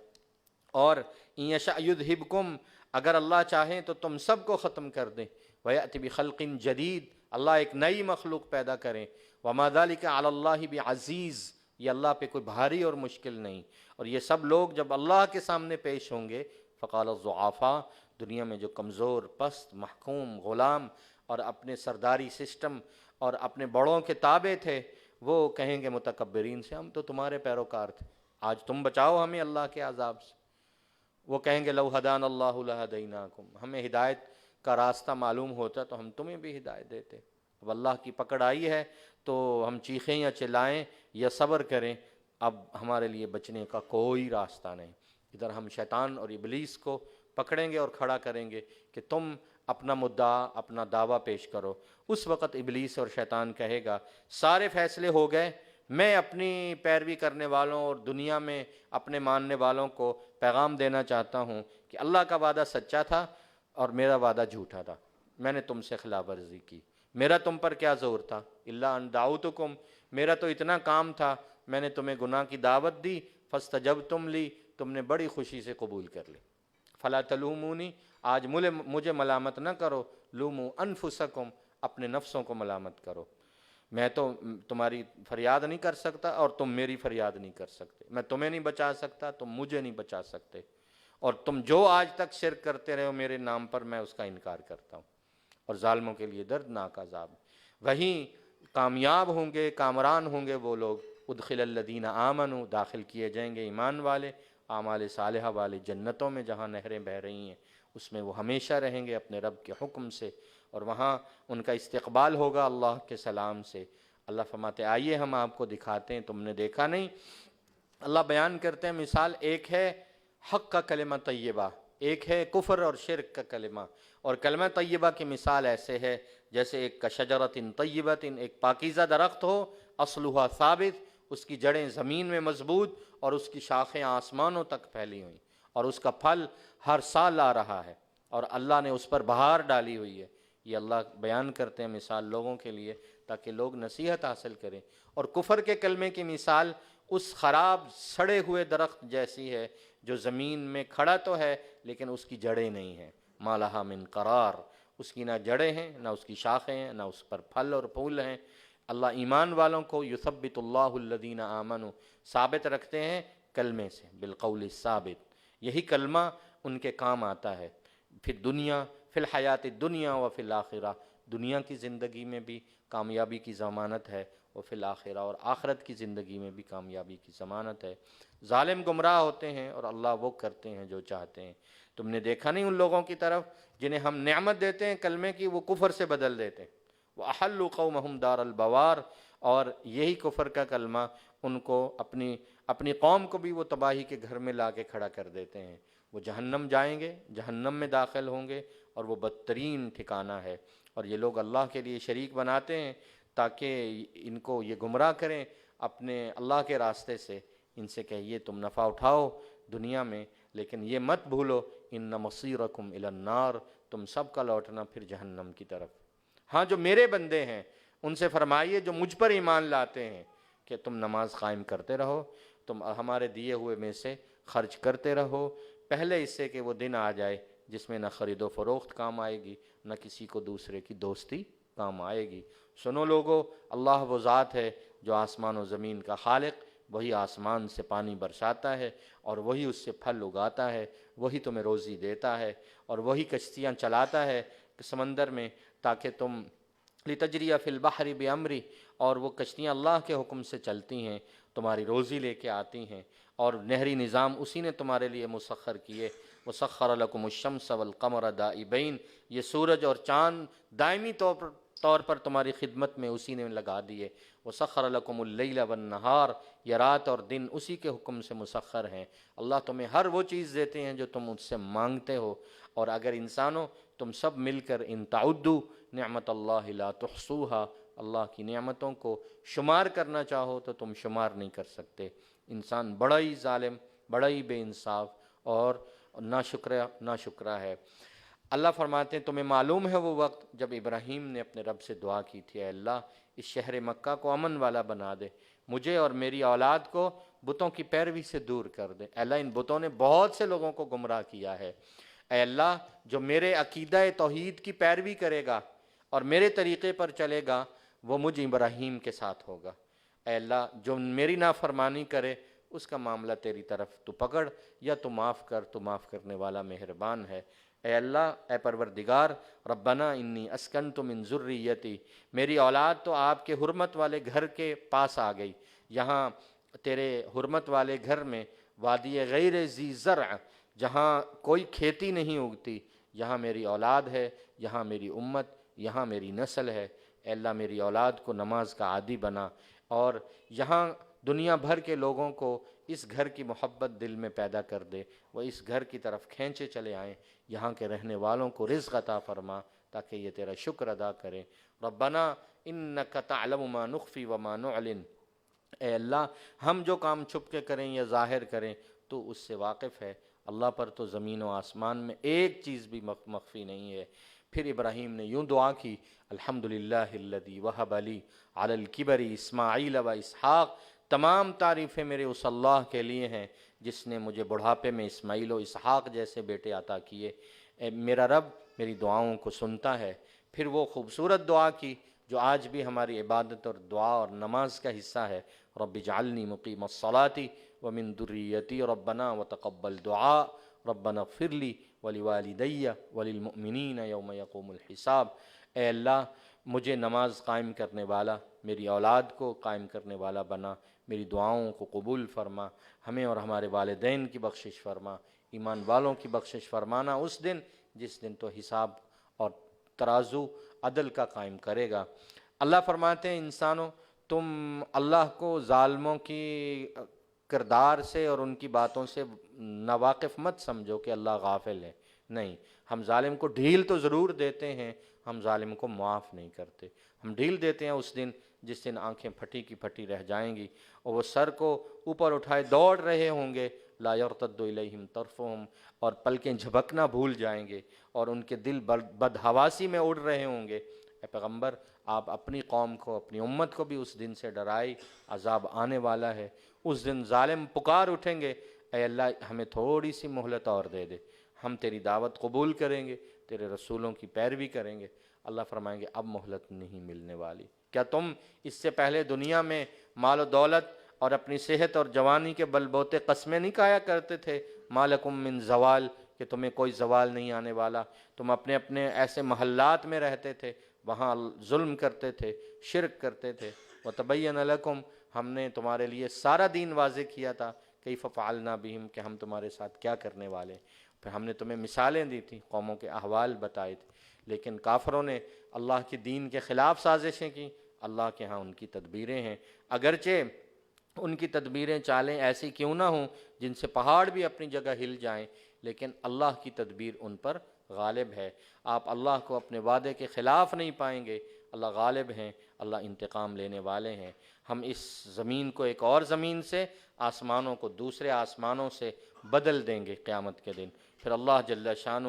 اور ان یشاء یذھبکم، اگر اللہ چاہیں تو تم سب کو ختم کر دیں، ویأتی بخلق جدید، اللہ ایک نئی مخلوق پیدا کریں، وما ذلک علی اللہ بعزیز، یہ اللہ پہ کوئی بھاری اور مشکل نہیں۔ اور یہ سب لوگ جب اللہ کے سامنے پیش ہوں گے، فقال الضعفاء، دنیا میں جو کمزور، پست، محکوم، غلام اور اپنے سرداری سسٹم اور اپنے بڑوں کے تابع تھے، وہ کہیں گے متکبرین سے ہم تو تمہارے پیروکار تھے، آج تم بچاؤ ہمیں اللہ کے عذاب سے۔ وہ کہیں گے لو ہدانا اللہ لہدیناکم، ہمیں ہدایت کا راستہ معلوم ہوتا تو ہم تمہیں بھی ہدایت دیتے۔ اب اللہ کی پکڑ آئی ہے تو ہم چیخیں یا چلائیں یا صبر کریں، اب ہمارے لیے بچنے کا کوئی راستہ نہیں۔ ادھر ہم شیطان اور ابلیس کو پکڑیں گے اور کھڑا کریں گے کہ تم اپنا مدعا اپنا دعویٰ پیش کرو۔ اس وقت ابلیس اور شیطان کہے گا سارے فیصلے ہو گئے، میں اپنی پیروی کرنے والوں اور دنیا میں اپنے ماننے والوں کو پیغام دینا چاہتا ہوں کہ اللہ کا وعدہ سچا تھا اور میرا وعدہ جھوٹا تھا، میں نے تم سے خلاف ورزی کی، میرا تم پر کیا زور تھا، الا ان دعوتکم، میرا تو اتنا کام تھا، میں نے تمہیں گناہ کی دعوت دی، فاستجبتم لی، تم نے بڑی خوشی سے قبول کر لی، فلا تلومونی، آج مجھے ملامت نہ کرو، لوموا انفسکم، اپنے نفسوں کو ملامت کرو، میں تو تمہاری فریاد نہیں کر سکتا اور تم میری فریاد نہیں کر سکتے، میں تمہیں نہیں بچا سکتا، تم مجھے نہیں بچا سکتے، اور تم جو آج تک شرک کرتے رہے ہو میرے نام پر، میں اس کا انکار کرتا ہوں، اور ظالموں کے لیے دردناک عذاب۔ وہیں کامیاب ہوں گے، کامران ہوں گے وہ لوگ، ادخل الذین آمنوا، داخل کیے جائیں گے ایمان والے، اعمال صالحہ والے جنتوں میں جہاں نہریں بہہ رہی ہیں، اس میں وہ ہمیشہ رہیں گے اپنے رب کے حکم سے، اور وہاں ان کا استقبال ہوگا اللہ کے سلام سے۔ اللہ فرماتے آئیے ہم آپ کو دکھاتے ہیں، تم نے دیکھا نہیں۔ اللہ بیان کرتے ہیں مثال، ایک ہے حق کا کلمہ طیبہ، ایک ہے کفر اور شرک کا کلمہ، اور کلمہ طیبہ کی مثال ایسے ہے جیسے ایک کشجرۃ طیبۃ، ایک پاکیزہ درخت ہو، اصلھا ثابت، اس کی جڑیں زمین میں مضبوط اور اس کی شاخیں آسمانوں تک پھیلی ہوئی، اور اس کا پھل ہر سال آ رہا ہے، اور اللہ نے اس پر بہار ڈالی ہوئی ہے۔ یہ اللہ بیان کرتے ہیں مثال لوگوں کے لیے تاکہ لوگ نصیحت حاصل کریں۔ اور کفر کے کلمے کی مثال اس خراب سڑے ہوئے درخت جیسی ہے جو زمین میں کھڑا تو ہے لیکن اس کی جڑیں نہیں ہیں، ما لہا من قرار، اس کی نہ جڑیں ہیں نہ اس کی شاخیں ہیں نہ اس پر پھل اور پھول ہیں۔ اللہ ایمان والوں کو یثبت اللہ الذین آمنوا، ثابت رکھتے ہیں کلمے سے، بالقول الثابت، یہی کلمہ ان کے کام آتا ہے، پھر دنیا، فی الحیات الدنیا و فی الآخرہ، دنیا کی زندگی میں بھی کامیابی کی ضمانت ہے، و فی الآخرہ، اور آخرت کی زندگی میں بھی کامیابی کی ضمانت ہے۔ ظالم گمراہ ہوتے ہیں اور اللہ وہ کرتے ہیں جو چاہتے ہیں۔ تم نے دیکھا نہیں ان لوگوں کی طرف جنہیں ہم نعمت دیتے ہیں کلمے کی، وہ کفر سے بدل دیتے ہیں، وَأَحَلُّوا قَوْمَهُمْ دَارَ الْبَوَارِ، اور یہی کفر کا کلمہ ان کو اپنی قوم کو بھی وہ تباہی کے گھر میں لا کے کھڑا کر دیتے ہیں۔ وہ جہنم جائیں گے، جہنم میں داخل ہوں گے، اور وہ بدترین ٹھکانہ ہے۔ اور یہ لوگ اللہ کے لیے شریک بناتے ہیں تاکہ ان کو یہ گمراہ کریں اپنے اللہ کے راستے سے۔ ان سے کہیے تم نفع اٹھاؤ دنیا میں، لیکن یہ مت بھولو ان مصیرکم الی النار، تم سب کا لوٹنا پھر جہنم کی طرف۔ ہاں جو میرے بندے ہیں ان سے فرمائیے جو مجھ پر ایمان لاتے ہیں کہ تم نماز قائم کرتے رہو، تم ہمارے دیے ہوئے میں سے خرچ کرتے رہو، پہلے اس سے کہ وہ دن آ جائے جس میں نہ خرید و فروخت کام آئے گی، نہ کسی کو دوسرے کی دوستی کام آئے گی۔ سنو لوگو، اللہ وہ ذات ہے جو آسمان و زمین کا خالق، وہی آسمان سے پانی برساتا ہے اور وہی اس سے پھل اگاتا ہے، وہی تمہیں روزی دیتا ہے، اور وہی کشتیاں چلاتا ہے سمندر میں تاکہ تم لتجری فی البحر بامری، اور وہ کشتیاں اللہ کے حکم سے چلتی ہیں، تمہاری روزی لے کے آتی ہیں، اور نہری نظام اسی نے تمہارے لیے مسخر کیے۔ وسخر لکم الشمس والقمر دائبین، یہ سورج اور چاند دائمی طور پر تمہاری خدمت میں اسی نے لگا دیے۔ وسخر لکم اللیل والنہار، یہ رات اور دن اسی کے حکم سے مسخر ہیں۔ اللہ تمہیں ہر وہ چیز دیتے ہیں جو تم اس سے مانگتے ہو، اور اگر انسانوں تم سب مل کر ان تعدوا نعمت اللہ لا تحصوها، اللہ کی نعمتوں کو شمار کرنا چاہو تو تم شمار نہیں کر سکتے۔ انسان بڑا ہی ظالم، بڑا ہی بے انصاف اور ناشکرہ ہے۔ اللہ فرماتے ہیں تمہیں معلوم ہے وہ وقت جب ابراہیم نے اپنے رب سے دعا کی تھی، اے اللہ اس شہر مکہ کو امن والا بنا دے، مجھے اور میری اولاد کو بتوں کی پیروی سے دور کر دے۔ اے اللہ ان بتوں نے بہت سے لوگوں کو گمراہ کیا ہے، اے اللہ جو میرے عقیدہ توحید کی پیروی کرے گا اور میرے طریقے پر چلے گا وہ مجھ ابراہیم کے ساتھ ہوگا۔ اے اللہ جو میری نافرمانی کرے اس کا معاملہ تیری طرف تو پکڑ، یا تو معاف کر، تو معاف کرنے والا مہربان ہے۔ اے اللہ، اے پروردگار، ربنا انی اسکنت من ذریتی، میری اولاد تو آپ کے حرمت والے گھر کے پاس آ گئی، یہاں تیرے حرمت والے گھر میں وادی غیر ذی زرع، جہاں کوئی کھیتی نہیں اگتی، یہاں میری اولاد ہے، یہاں میری امت، یہاں میری نسل ہے۔ اے اللہ میری اولاد کو نماز کا عادی بنا، اور یہاں دنیا بھر کے لوگوں کو اس گھر کی محبت دل میں پیدا کر دے، وہ اس گھر کی طرف کھینچے چلے آئیں، یہاں کے رہنے والوں کو رزق عطا فرما تاکہ یہ تیرا شکر ادا کریں۔ ربنا انک تعلم ما نخفی وما نعلن، اے اللہ ہم جو کام چھپ کے کریں یا ظاہر کریں تو اس سے واقف ہے، اللہ پر تو زمین و آسمان میں ایک چیز بھی مخفی نہیں ہے۔ پھر ابراہیم نے یوں دعا کی، الحمدللہ الذی وہب لی علی الکبر اسماعیل و اسحاق، تمام تعریفیں میرے اس اللہ کے لیے ہیں جس نے مجھے بڑھاپے میں اسماعیل و اسحاق جیسے بیٹے عطا کیے۔ اے میرا رب میری دعاؤں کو سنتا ہے۔ پھر وہ خوبصورت دعا کی جو آج بھی ہماری عبادت اور دعا اور نماز کا حصہ ہے، رب اجعلنی مقیم الصلاۃ ومن ذریتی ربنا وتقبل دعاء ربنا اغفر لی ولوالدی وللمؤمنین یوم یقوم الحساب۔ اے اللہ مجھے نماز قائم کرنے والا، میری اولاد کو قائم کرنے والا بنا، میری دعاؤں کو قبول فرما، ہمیں اور ہمارے والدین کی بخشش فرما، ایمان والوں کی بخشش فرمانا اس دن جس دن تو حساب اور ترازو عدل کا قائم کرے گا۔ اللہ فرماتے ہیں انسانوں تم اللہ کو ظالموں کی کردار سے اور ان کی باتوں سے ناواقف مت سمجھو کہ اللہ غافل ہے، نہیں، ہم ظالم کو ڈھیل تو ضرور دیتے ہیں، ہم ظالم کو معاف نہیں کرتے۔ ہم ڈھیل دیتے ہیں اس دن جس دن آنکھیں پھٹی کی پھٹی رہ جائیں گی اور وہ سر کو اوپر اٹھائے دوڑ رہے ہوں گے، لا یرتد الیہم طرفہم، اور پلکیں جھپکنا بھول جائیں گے اور ان کے دل بدحواسی میں اڑ رہے ہوں گے۔ اے پیغمبر آپ اپنی قوم کو، اپنی امت کو بھی اس دن سے ڈرائی، عذاب آنے والا ہے، اس دن ظالم پکار اٹھیں گے، اے اللہ ہمیں تھوڑی سی مہلت اور دے دے، ہم تیری دعوت قبول کریں گے، تیرے رسولوں کی پیروی کریں گے۔ اللہ فرمائیں گے اب مہلت نہیں ملنے والی۔ کیا تم اس سے پہلے دنیا میں مال و دولت اور اپنی صحت اور جوانی کے بل بوتے قسمیں نہیں کھایا کرتے تھے، مالکم من زوال، کہ تمہیں کوئی زوال نہیں آنے والا؟ تم اپنے اپنے ایسے محلات میں رہتے تھے، وہاں ظلم کرتے تھے، شرک کرتے تھے، وَتَبَيَّنَ لَكُمْ، ہم نے تمہارے لیے سارا دین واضح کیا تھا، کیف فعلنا بہم، کہ ہم تمہارے ساتھ کیا کرنے والے، پھر ہم نے تمہیں مثالیں دی تھیں، قوموں کے احوال بتائے تھے، لیکن کافروں نے اللہ کے دین کے خلاف سازشیں کی۔ اللہ کے ہاں ان کی تدبیریں ہیں، اگرچہ ان کی تدبیریں چالیں ایسی کیوں نہ ہوں جن سے پہاڑ بھی اپنی جگہ ہل جائیں، لیکن اللہ کی تدبیر ان پر غالب ہے۔ آپ اللہ کو اپنے وعدے کے خلاف نہیں پائیں گے، اللہ غالب ہیں، اللہ انتقام لینے والے ہیں۔ ہم اس زمین کو ایک اور زمین سے، آسمانوں کو دوسرے آسمانوں سے بدل دیں گے قیامت کے دن، پھر اللہ جل شانہ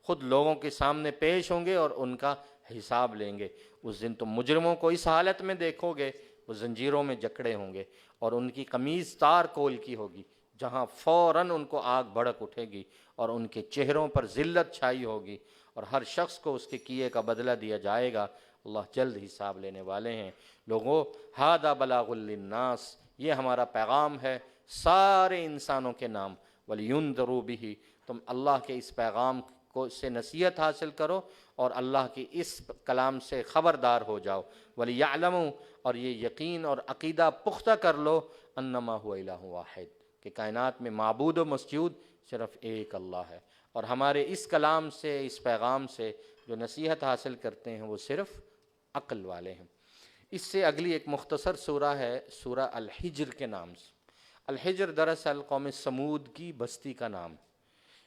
خود لوگوں کے سامنے پیش ہوں گے اور ان کا حساب لیں گے۔ اس دن تم مجرموں کو اس حالت میں دیکھو گے، وہ زنجیروں میں جکڑے ہوں گے اور ان کی قمیض تار کول کی ہوگی، جہاں فوراً ان کو آگ بھڑک اٹھے گی اور ان کے چہروں پر ذلت چھائی ہوگی اور ہر شخص کو اس کے کیے کا بدلہ دیا جائے گا۔ اللہ جلد حساب لینے والے ہیں۔ لوگوں ھذا بلاغ للناس، یہ ہمارا پیغام ہے سارے انسانوں کے نام، وَلِيُنذَرُوا بِهِ، تم اللہ کے اس پیغام کو سے نصیحت حاصل کرو اور اللہ کی اس کلام سے خبردار ہو جاؤ، وَلِيَعْلَمُوا، اور یہ یقین اور عقیدہ پختہ کر لو، انما هو الہ واحد، کہ کائنات میں معبود و مسجود صرف ایک اللہ ہے، اور ہمارے اس کلام سے، اس پیغام سے جو نصیحت حاصل کرتے ہیں وہ صرف عقل والے ہیں۔ اس سے اگلی ایک مختصر سورہ ہے، سورہ الحجر کے نام سے۔ الحجر دراصل قوم سمود کی بستی کا نام،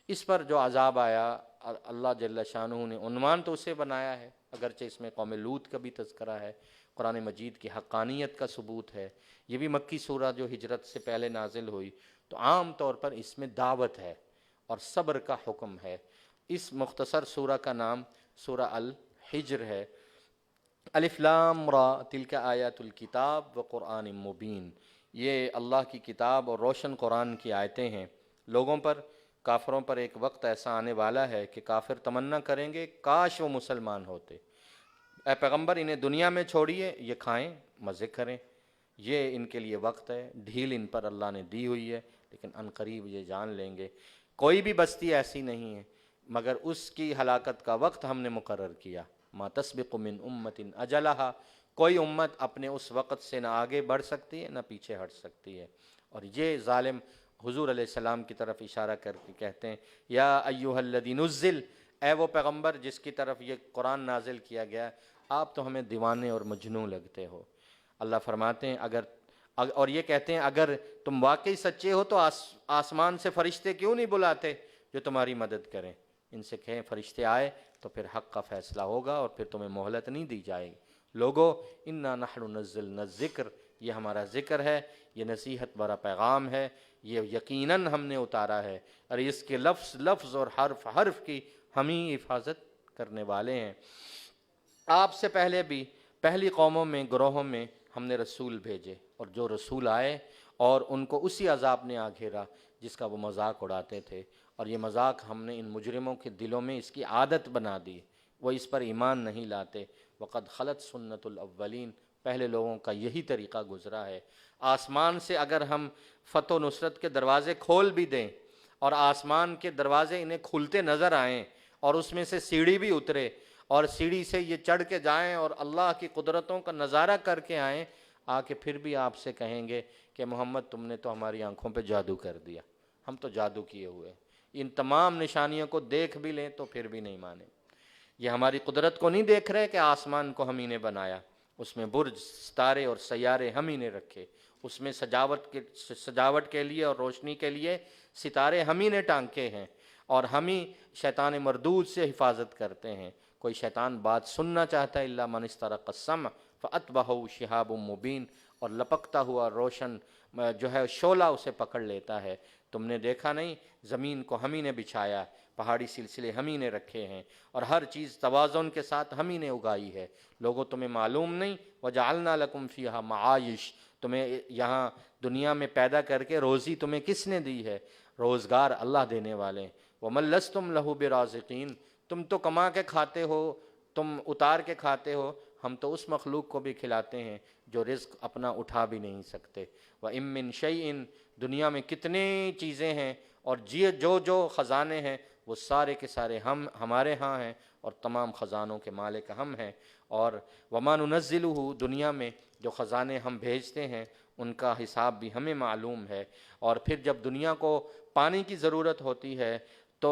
اس پر جو عذاب آیا اللہ جل شانہ نے عنوان تو اسے بنایا ہے، اگرچہ اس میں قوم لوط کا بھی تذکرہ ہے، قرآن مجید کی حقانیت کا ثبوت ہے۔ یہ بھی مکی سورہ جو ہجرت سے پہلے نازل ہوئی، تو عام طور پر اس میں دعوت ہے اور صبر کا حکم ہے۔ اس مختصر سورہ کا نام سورہ الحجر ہے۔ الف لام را تلک آیات الکتاب و قرآن مبین، یہ اللہ کی کتاب اور روشن قرآن کی آیتیں ہیں۔ لوگوں پر، کافروں پر ایک وقت ایسا آنے والا ہے کہ کافر تمنا کریں گے کاش وہ مسلمان ہوتے۔ اے پیغمبر انہیں دنیا میں چھوڑیے، یہ کھائیں مزے کریں، یہ ان کے لیے وقت ہے، ڈھیل ان پر اللہ نے دی ہوئی ہے، لیکن عنقریب یہ جان لیں گے۔ کوئی بھی بستی ایسی نہیں ہے مگر اس کی ہلاکت کا وقت ہم نے مقرر کیا۔ ما تسبق من امت اجلہا، کوئی امت اپنے اس وقت سے نہ آگے بڑھ سکتی ہے نہ پیچھے ہٹ سکتی ہے۔ اور یہ ظالم حضور علیہ السلام کی طرف اشارہ کر کے کہتے ہیں، یا ایہا الذی نزل، اے وہ پیغمبر جس کی طرف یہ قرآن نازل کیا گیا، آپ تو ہمیں دیوانے اور مجنون لگتے ہو۔ اللہ فرماتے ہیں اگر اور یہ کہتے ہیں اگر تم واقعی سچے ہو تو آسمان سے فرشتے کیوں نہیں بلاتے جو تمہاری مدد کریں؟ ان سے کہیں فرشتے آئے تو پھر حق کا فیصلہ ہوگا اور پھر تمہیں مہلت نہیں دی جائے گی۔ لوگو انا نحن نزلنا الذکر، یہ ہمارا ذکر ہے، یہ نصیحت بھرا پیغام ہے، یہ یقیناً ہم نے اتارا ہے، اور اس کے لفظ لفظ اور حرف حرف کی ہم ہی حفاظت کرنے والے ہیں۔ آپ سے پہلے بھی پہلی قوموں میں، گروہوں میں ہم نے رسول بھیجے، اور جو رسول آئے اور ان کو اسی عذاب نے آ گھیرا جس کا وہ مذاق اڑاتے تھے، اور یہ مذاق ہم نے ان مجرموں کے دلوں میں اس کی عادت بنا دی، وہ اس پر ایمان نہیں لاتے۔ وقد خلت سنت الاولین، پہلے لوگوں کا یہی طریقہ گزرا ہے۔ آسمان سے اگر ہم فتح و نصرت کے دروازے کھول بھی دیں اور آسمان کے دروازے انہیں کھلتے نظر آئیں اور اس میں سے سیڑھی بھی اترے اور سیڑھی سے یہ چڑھ کے جائیں اور اللہ کی قدرتوں کا نظارہ کر کے آئیں، آ کے پھر بھی آپ سے کہیں گے کہ محمد تم نے تو ہماری آنکھوں پہ جادو کر دیا، ہم تو جادو کیے ہوئے، ان تمام نشانیوں کو دیکھ بھی لیں تو پھر بھی نہیں مانیں۔ یہ ہماری قدرت کو نہیں دیکھ رہے کہ آسمان کو ہم ہی نے بنایا، اس میں برج، ستارے اور سیارے ہم ہی نے رکھے، اس میں سجاوٹ کے لیے اور روشنی کے لیے ستارے ہم ہی نے ٹانکے ہیں، اور ہم ہی شیطان مردود سے حفاظت کرتے ہیں۔ کوئی شیطان بات سننا چاہتا ہے الا من استرق السمع فاتبعه شہاب مبین، اور لپکتا ہوا روشن جو ہے شعلہ اسے پکڑ لیتا ہے۔ تم نے دیکھا نہیں، زمین کو ہم ہی نے بچھایا، پہاڑی سلسلے ہم ہی نے رکھے ہیں، اور ہر چیز توازن کے ساتھ ہم ہی نے اگائی ہے۔ لوگوں تمہیں معلوم نہیں، وجعلنا لکم فیہا معایش، تمہیں یہاں دنیا میں پیدا کر کے روزی تمہیں کس نے دی ہے؟ روزگار اللہ دینے والے ہیں۔ وَمَن لَسْتُمْ لَهُ بِرَازِقِينَ، تم تو کما کے کھاتے ہو، تم اتار کے کھاتے ہو، ہم تو اس مخلوق کو بھی کھلاتے ہیں جو رزق اپنا اٹھا بھی نہیں سکتے۔ وَإِن مِّن شَيْءٍ، دنیا میں کتنے چیزیں ہیں اور جو خزانے ہیں وہ سارے کے سارے ہمارے ہاں ہیں، اور تمام خزانوں کے مالک ہم ہیں۔ اور وَمَا نُنَزِّلُهُ، دنیا میں جو خزانے ہم بھیجتے ہیں ان کا حساب بھی ہمیں معلوم ہے۔ اور پھر جب دنیا کو پانی کی ضرورت ہوتی ہے تو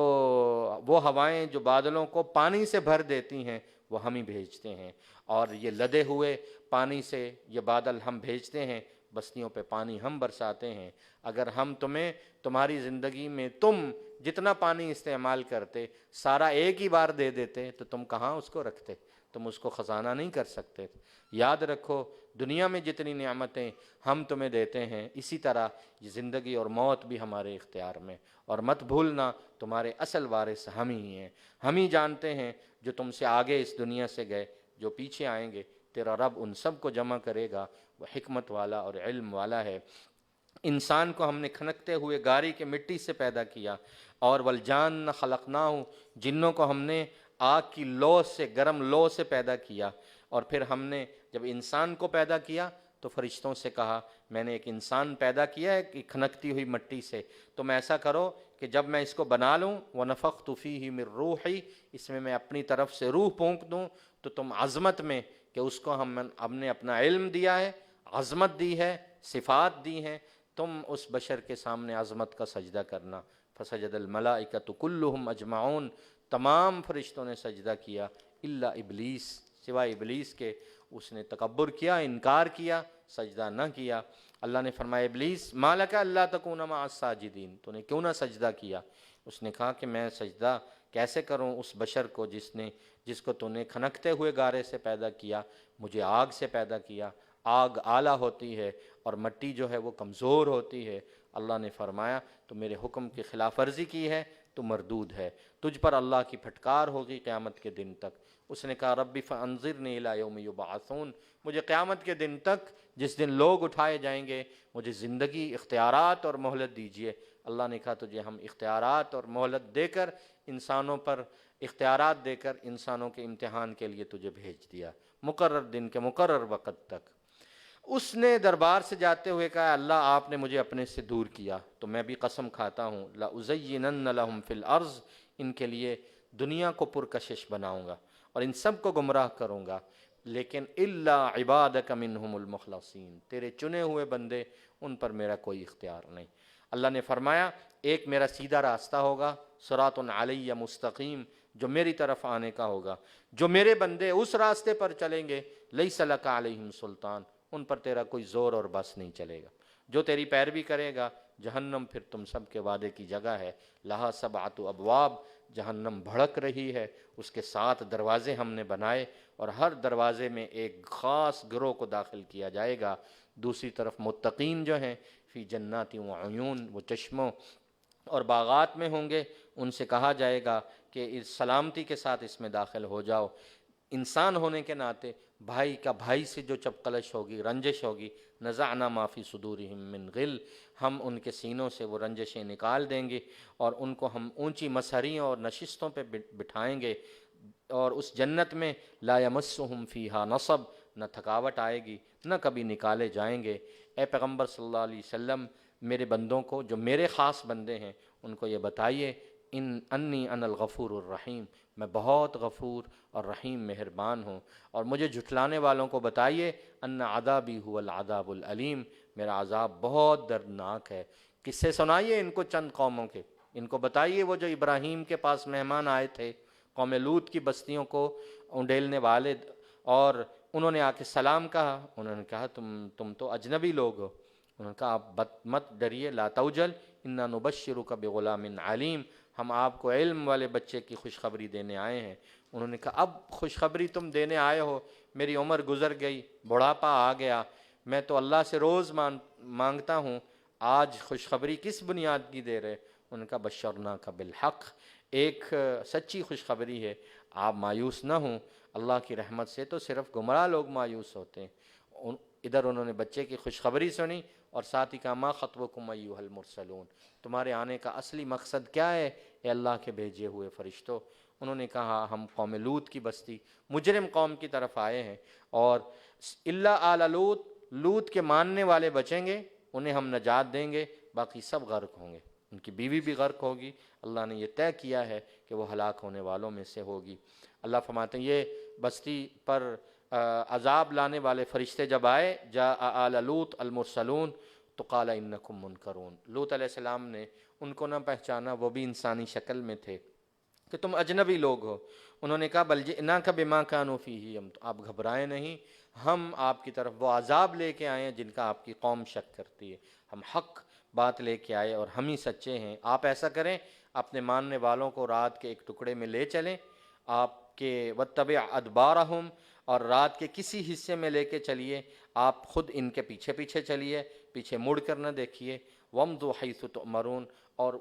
وہ ہوائیں جو بادلوں کو پانی سے بھر دیتی ہیں وہ ہم ہی بھیجتے ہیں، اور یہ لدے ہوئے پانی سے یہ بادل ہم بھیجتے ہیں، بستیوں پہ پانی ہم برساتے ہیں۔ اگر ہم تمہاری زندگی میں تم جتنا پانی استعمال کرتے سارا ایک ہی بار دے دیتے تو تم کہاں اس کو رکھتے؟ تم اس کو خزانہ نہیں کر سکتے۔ یاد رکھو، دنیا میں جتنی نعمتیں ہم تمہیں دیتے ہیں اسی طرح یہ زندگی اور موت بھی ہمارے اختیار میں، اور مت بھولنا تمہارے اصل وارث ہم ہی ہیں۔ ہم ہی جانتے ہیں جو تم سے آگے اس دنیا سے گئے، جو پیچھے آئیں گے، تیرا رب ان سب کو جمع کرے گا، وہ حکمت والا اور علم والا ہے۔ انسان کو ہم نے کھنکتے ہوئے گاری کے مٹی سے پیدا کیا، اور والجان خلقناہ، جنوں کو ہم نے آگ کی لو سے، گرم لو سے پیدا کیا۔ اور پھر ہم نے جب انسان کو پیدا کیا تو فرشتوں سے کہا میں نے ایک انسان پیدا کیا ہے کہ کھنکتی ہوئی مٹی سے، تم ایسا کرو کہ جب میں اس کو بنا لوں وَنَفَخْتُ فِيهِ مِن رُوحِي، اس میں اپنی طرف سے روح پھونک دوں، تو تم عظمت میں، کہ اس کو ہم نے اپنا علم دیا ہے، عظمت دی ہے، صفات دی ہیں، تم اس بشر کے سامنے عظمت کا سجدہ کرنا۔ فسجد الملائکۃ کلہم اجمعون، تمام فرشتوں نے سجدہ کیا الا ابلیس، سوائے ابلیس کے، اس نے تکبر کیا، انکار کیا، سجدہ نہ کیا۔ اللہ نے فرمایا ابلیس ما لک الا تکون مع الساجدین، تو نے کیوں نہ سجدہ کیا؟ اس نے کہا کہ میں سجدہ کیسے کروں اس بشر کو جس کو تو نے کھنکتے ہوئے گارے سے پیدا کیا، مجھے آگ سے پیدا کیا، آگ اعلیٰ ہوتی ہے اور مٹی جو ہے وہ کمزور ہوتی ہے۔ اللہ نے فرمایا تو میرے حکم کی خلاف ورزی کی ہے تو مردود ہے، تجھ پر اللہ کی پھٹکار ہوگی قیامت کے دن تک۔ اس نے کہا ربی فانظرنی الی یوم یبعثون، مجھے قیامت کے دن تک، جس دن لوگ اٹھائے جائیں گے، مجھے زندگی، اختیارات اور مہلت دیجیے۔ اللہ نے کہا تجھے ہم اختیارات اور مہلت دے کر، انسانوں پر اختیارات دے کر انسانوں کے امتحان کے لیے تجھے بھیج دیا، مقرر دن کے مقرر وقت تک۔ اس نے دربار سے جاتے ہوئے کہا اللہ آپ نے مجھے اپنے سے دور کیا تو میں بھی قسم کھاتا ہوں لَأُزَيِّنَنَّ لَهُمْ فِي الْأَرْضِ، ان کے لیے دنیا کو پرکشش بناؤں گا اور ان سب کو گمراہ کروں گا، لیکن إِلَّا عِبَادَكَ مِنْهُمُ الْمُخْلَصِينَ، تیرے چنے ہوئے بندے، ان پر میرا کوئی اختیار نہیں۔ اللہ نے فرمایا ایک میرا سیدھا راستہ ہوگا، صراط علیہ مستقیم، جو میری طرف آنے کا ہوگا، جو میرے بندے اس راستے پر چلیں گے، لیس لک علیہم سلطان، ان پر تیرا کوئی زور اور بس نہیں چلے گا۔ جو تیری پیروی کرے گا، جہنم پھر تم سب کے وعدے کی جگہ ہے، لہا سبعۃ ابواب، جہنم بھڑک رہی ہے، اس کے 7 دروازے ہم نے بنائے، اور ہر دروازے میں ایک خاص گروہ کو داخل کیا جائے گا۔ دوسری طرف متقین جو ہیں فی جنات و عیون، وہ چشموں اور باغات میں ہوں گے، ان سے کہا جائے گا کہ اس سلامتی کے ساتھ اس میں داخل ہو جاؤ۔ انسان ہونے کے ناطے بھائی کا بھائی سے جو چپقلش ہوگی، رنجش ہوگی، نزعنا ما فی صدورہم من غل، ہم ان کے سینوں سے وہ رنجشیں نکال دیں گے، اور ان کو ہم اونچی مسہریوں اور نشستوں پہ بٹھائیں گے، اور اس جنت میں لا یمسہم فیہا نصب، نہ تھکاوٹ آئے گی، نہ کبھی نکالے جائیں گے۔ اے پیغمبر صلی اللہ علیہ وسلم، میرے بندوں کو، جو میرے خاص بندے ہیں، ان کو یہ بتائیے انی انا الغفور الرحیم، میں بہت غفور اور رحیم مہربان ہوں، اور مجھے جھٹلانے والوں کو بتائیے ان عذابی هو العذاب العلیم، میرا عذاب بہت دردناک ہے۔ قصے سنائیے ان کو چند قوموں کے، ان کو بتائیے وہ جو ابراہیم کے پاس مہمان آئے تھے، قوم لوط کی بستیوں کو انڈیلنے والے، اور انہوں نے آ کے سلام کہا، انہوں نے کہا تم تو اجنبی لوگ ہو، انہوں نے کہا آپ مت ڈریے، لا توجل انا نبشرک بغلام علیم، ہم آپ کو علم والے بچے کی خوشخبری دینے آئے ہیں۔ انہوں نے کہا اب خوشخبری تم دینے آئے ہو، میری عمر گزر گئی، بڑھاپا آ گیا، میں تو اللہ سے روز مانگتا ہوں، آج خوشخبری کس بنیاد کی دے رہے؟ ان کا بشرناک بالحق، ایک سچی خوشخبری ہے، آپ مایوس نہ ہوں، اللہ کی رحمت سے تو صرف گمراہ لوگ مایوس ہوتے ہیں۔ ادھر انہوں نے بچے کی خوشخبری سنی، اور ساتھ ہی کہا ما خطبکم ایھا المرسلون، تمہارے آنے کا اصلی مقصد کیا ہے اے اللہ کے بھیجے ہوئے فرشتوں؟ انہوں نے کہا ہم قوم لوط کی بستی، مجرم قوم کی طرف آئے ہیں، اور الا آل لوط، لوط کے ماننے والے بچیں گے، انہیں ہم نجات دیں گے، باقی سب غرق ہوں گے، ان کی بیوی بھی غرق ہوگی، اللہ نے یہ طے کیا ہے کہ وہ ہلاک ہونے والوں میں سے ہوگی۔ اللہ فرماتے ہیں یہ بستی پر عذاب لانے والے فرشتے جب آئے، جاء آل لوط المرسلون، تو قال انکم منکرون، لوط علیہ السلام نے ان کو نہ پہچانا، وہ بھی انسانی شکل میں تھے، کہ تم اجنبی لوگ ہو۔ انہوں نے کہا بل جئناک بما کانوا فیہ، آپ گھبرائیں نہیں، ہم آپ کی طرف وہ عذاب لے کے آئے ہیں جن کا آپ کی قوم شک کرتی ہے، ہم حق بات لے کے آئے اور ہم ہی سچے ہیں۔ آپ ایسا کریں، اپنے ماننے والوں کو رات کے ایک ٹکڑے میں لے چلیں، آپ کے واتبع ادبارہم، اور رات کے کسی حصے میں لے کے چلیے، آپ خود ان کے پیچھے پیچھے چلیے، پیچھے مڑ کر نہ دیکھیے، وامضوا حیث تؤمرون، اور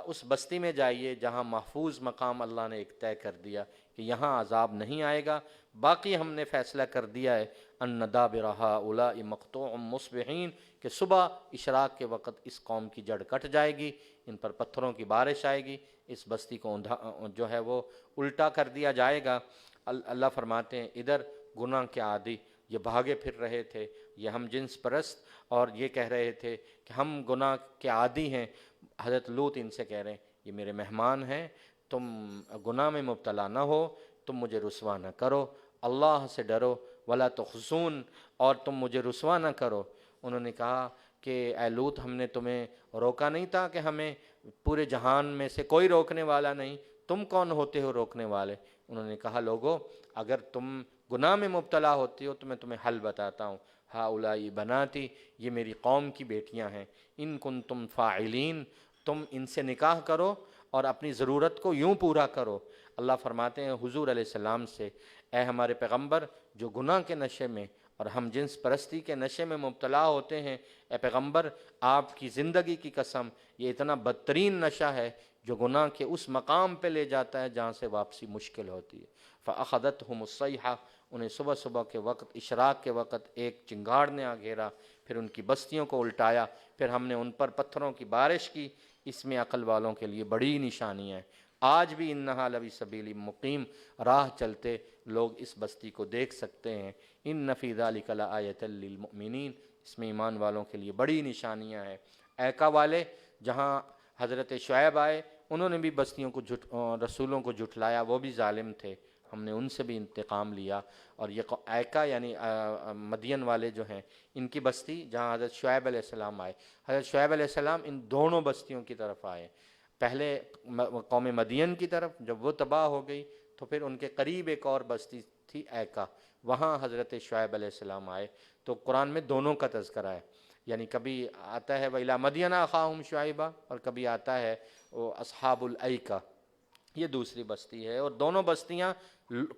اس بستی میں جائیے جہاں محفوظ مقام اللہ نے ایک طے کر دیا کہ یہاں عذاب نہیں آئے گا، باقی ہم نے فیصلہ کر دیا ہے ان دابر ہؤلاء مقطوع مصبحین، کہ صبح اشراق کے وقت اس قوم کی جڑ کٹ جائے گی، ان پر پتھروں کی بارش آئے گی، اس بستی کو جو ہے وہ الٹا کر دیا جائے گا۔ اللہ فرماتے ہیں ادھر گناہ کے عادی یہ بھاگے پھر رہے تھے، یہ ہم جنس پرست، اور یہ کہہ رہے تھے کہ ہم گناہ کے عادی ہیں۔ حضرت لوط ان سے کہہ رہے ہیں یہ میرے مہمان ہیں، تم گناہ میں مبتلا نہ ہو، تم مجھے رسوا نہ کرو، اللہ سے ڈرو، ولا تخزون، اور تم مجھے رسوا نہ کرو۔ انہوں نے کہا کہ اے لوط ہم نے تمہیں روکا نہیں تھا کہ ہمیں پورے جہان میں سے کوئی روکنے والا نہیں، تم کون ہوتے ہو روکنے والے؟ انہوں نے کہا لوگو اگر تم گناہ میں مبتلا ہوتی ہو تو میں تمہیں حل بتاتا ہوں، ہؤلاء بناتی، یہ میری قوم کی بیٹیاں ہیں، ان کنتم فاعلین، تم ان سے نکاح کرو اور اپنی ضرورت کو یوں پورا کرو۔ اللہ فرماتے ہیں حضور علیہ السلام سے، اے ہمارے پیغمبر جو گناہ کے نشے میں اور ہم جنس پرستی کے نشے میں مبتلا ہوتے ہیں، اے پیغمبر آپ کی زندگی کی قسم یہ اتنا بدترین نشہ ہے جو گناہ کے اس مقام پہ لے جاتا ہے جہاں سے واپسی مشکل ہوتی ہے۔ فأخذتهم الصیحہ، انہیں صبح صبح کے وقت، اشراق کے وقت ایک چنگاڑ نے آ گھیرا، پھر ان کی بستیوں کو الٹایا، پھر ہم نے ان پر پتھروں کی بارش کی۔ اس میں عقل والوں کے لیے بڑی نشانی ہے۔ آج بھی انہا لبی سبیل مقیم، راہ چلتے لوگ اس بستی کو دیکھ سکتے ہیں۔ ان فی ذلک لآیۃ للمؤمنین، اس میں ایمان والوں کے لیے بڑی نشانیاں ہیں۔ ایکا والے جہاں حضرت شعیب آئے، انہوں نے بھی بستیوں کو رسولوں کو جھٹلایا، وہ بھی ظالم تھے، ہم نے ان سے بھی انتقام لیا۔ اور یہ ایکا یعنی مدین والے جو ہیں، ان کی بستی جہاں حضرت شعیب علیہ السلام آئے، حضرت شعیب علیہ السلام ان دونوں بستیوں کی طرف آئے، پہلے قوم مدین کی طرف، جب وہ تباہ ہو گئی تو پھر ان کے قریب ایک اور بستی تھی ایکا، وہاں حضرت شعیب علیہ السلام آئے۔ تو قرآن میں دونوں کا تذکرہ ہے، یعنی کبھی آتا ہے وَإِلَىٰ مَدْيَنَ أَخَاهُمْ شُعَيْبًا، اور کبھی آتا ہے وہ اصحاب الایکا، یہ دوسری بستی ہے۔ اور دونوں بستیاں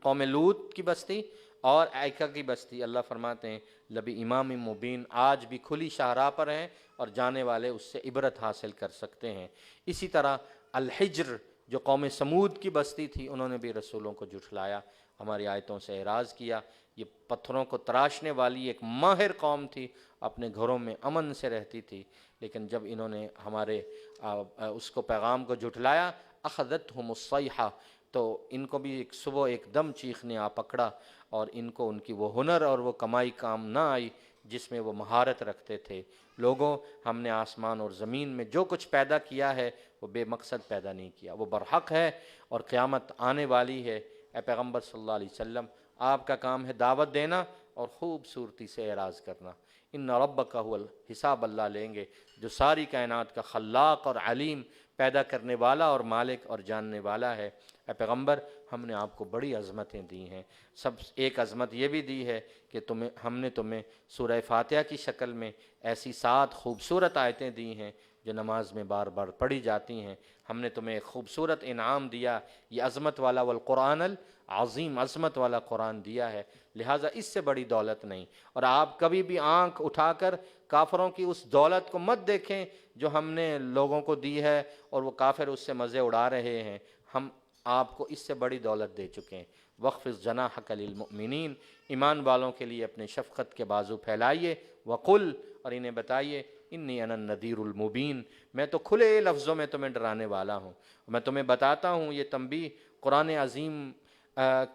قوم لوط کی بستی اور ایکا کی بستی، اللہ فرماتے ہیں لبی امام مبین، آج بھی کھلی شاہراہ پر ہیں اور جانے والے اس سے عبرت حاصل کر سکتے ہیں۔ اسی طرح الحجر جو قوم سمود کی بستی تھی، انہوں نے بھی رسولوں کو جھٹلایا، ہماری آیتوں سے اعراض کیا۔ یہ پتھروں کو تراشنے والی ایک ماہر قوم تھی، اپنے گھروں میں امن سے رہتی تھی، لیکن جب انہوں نے ہمارے اس کو پیغام کو جھٹلایا، اخذتہم الصیحہ، تو ان کو بھی ایک صبح ایک دم چیخ نے آ پکڑا، اور ان کو ان کی وہ ہنر اور وہ کمائی کام نہ آئی جس میں وہ مہارت رکھتے تھے۔ لوگوں، ہم نے آسمان اور زمین میں جو کچھ پیدا کیا ہے وہ بے مقصد پیدا نہیں کیا، وہ برحق ہے، اور قیامت آنے والی ہے۔ اے پیغمبر صلی اللہ علیہ وسلم، آپ کا کام ہے دعوت دینا اور خوبصورتی سے اعراض کرنا۔ ان ربک هو حساب اللہ لیں گے، جو ساری کائنات کا خلاق اور علیم، پیدا کرنے والا اور مالک اور جاننے والا ہے۔ اے پیغمبر، ہم نے آپ کو بڑی عظمتیں دی ہیں، ایک عظمت یہ بھی دی ہے کہ ہم نے تمہیں سورہ فاتحہ کی شکل میں ایسی 7 خوبصورت آیتیں دی ہیں جو نماز میں بار بار پڑھی جاتی ہیں۔ ہم نے تمہیں ایک خوبصورت انعام دیا، یہ عظمت والا والقرآن العظیم، عظمت والا قرآن دیا ہے، لہٰذا اس سے بڑی دولت نہیں۔ اور آپ کبھی بھی آنکھ اٹھا کر کافروں کی اس دولت کو مت دیکھیں جو ہم نے لوگوں کو دی ہے اور وہ کافر اس سے مزے اڑا رہے ہیں، ہم آپ کو اس سے بڑی دولت دے چکے ہیں۔ وَاخْفِضْ جَنَاحَكَ لِلْمُؤْمِنِينَ، ایمان والوں کے لیے اپنے شفقت کے بازو پھیلائیے، وَقُلْ، اور انہیں بتائیے، انی انا النذیر المبین، میں تو کھلے لفظوں میں تمہیں ڈرانے والا ہوں، میں تمہیں بتاتا ہوں۔ یہ تنبیہ قرآن عظیم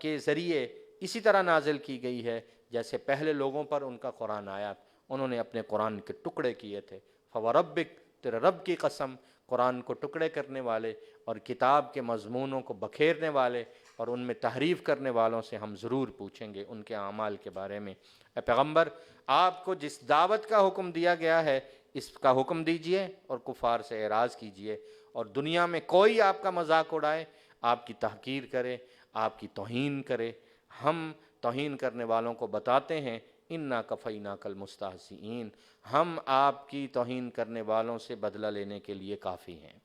کے ذریعے اسی طرح نازل کی گئی ہے جیسے پہلے لوگوں پر ان کا قرآن آیا، انہوں نے اپنے قرآن کے ٹکڑے کیے تھے۔ فَوَرَبِّكَ، تیرے رب کی قسم، قرآن کو ٹکڑے کرنے والے اور کتاب کے مضمونوں کو بکھیرنے والے اور ان میں تحریف کرنے والوں سے ہم ضرور پوچھیں گے ان کے اعمال کے بارے میں۔ اے پیغمبر، آپ کو جس دعوت کا حکم دیا گیا ہے اس کا حکم دیجئے اور کفار سے اعراض کیجئے، اور دنیا میں کوئی آپ کا مذاق اڑائے، آپ کی تحقیر کرے، آپ کی توہین کرے، ہم توہین کرنے والوں کو بتاتے ہیں انا کفیناک المستہزئین، ہم آپ کی توہین کرنے والوں سے بدلہ لینے کے لیے کافی ہیں۔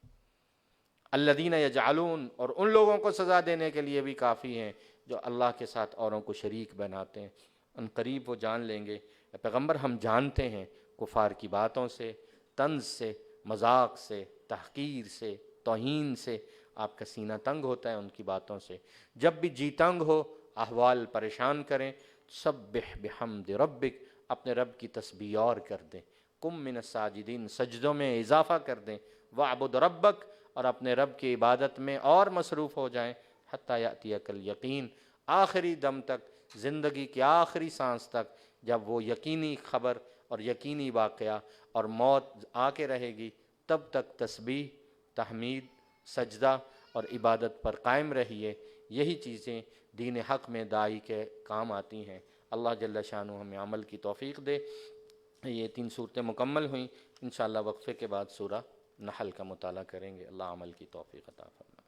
الذین یجعلون، اور ان لوگوں کو سزا دینے کے لیے بھی کافی ہیں جو اللہ کے ساتھ اوروں کو شریک بناتے ہیں، ان قریب وہ جان لیں گے۔ اے پیغمبر، ہم جانتے ہیں کفار کی باتوں سے، طنز سے، مذاق سے، تحقیر سے، توہین سے آپ کا سینہ تنگ ہوتا ہے ان کی باتوں سے۔ جب بھی جی تنگ ہو، احوال پریشان کریں، سبح بحمد ربک، اپنے رب کی تسبیح اور کر دیں، قم من الساجدین، سجدوں میں اضافہ کر دیں، وعبد ربک، اور اپنے رب کی عبادت میں اور مصروف ہو جائیں، حتی یأتیک الیقین، آخری دم تک، زندگی کی آخری سانس تک، جب وہ یقینی خبر اور یقینی واقعہ اور موت آ کے رہے گی، تب تک تسبیح، تحمید، سجدہ اور عبادت پر قائم رہیے۔ یہی چیزیں دین حق میں داعی کے کام آتی ہیں۔ اللہ جل شانہ ہمیں عمل کی توفیق دے۔ یہ 3 صورتیں مکمل ہوئیں، انشاءاللہ وقفے کے بعد سورہ نحل کا مطالعہ کریں گے۔ اللہ عمل کی توفیق عطا فرمائے۔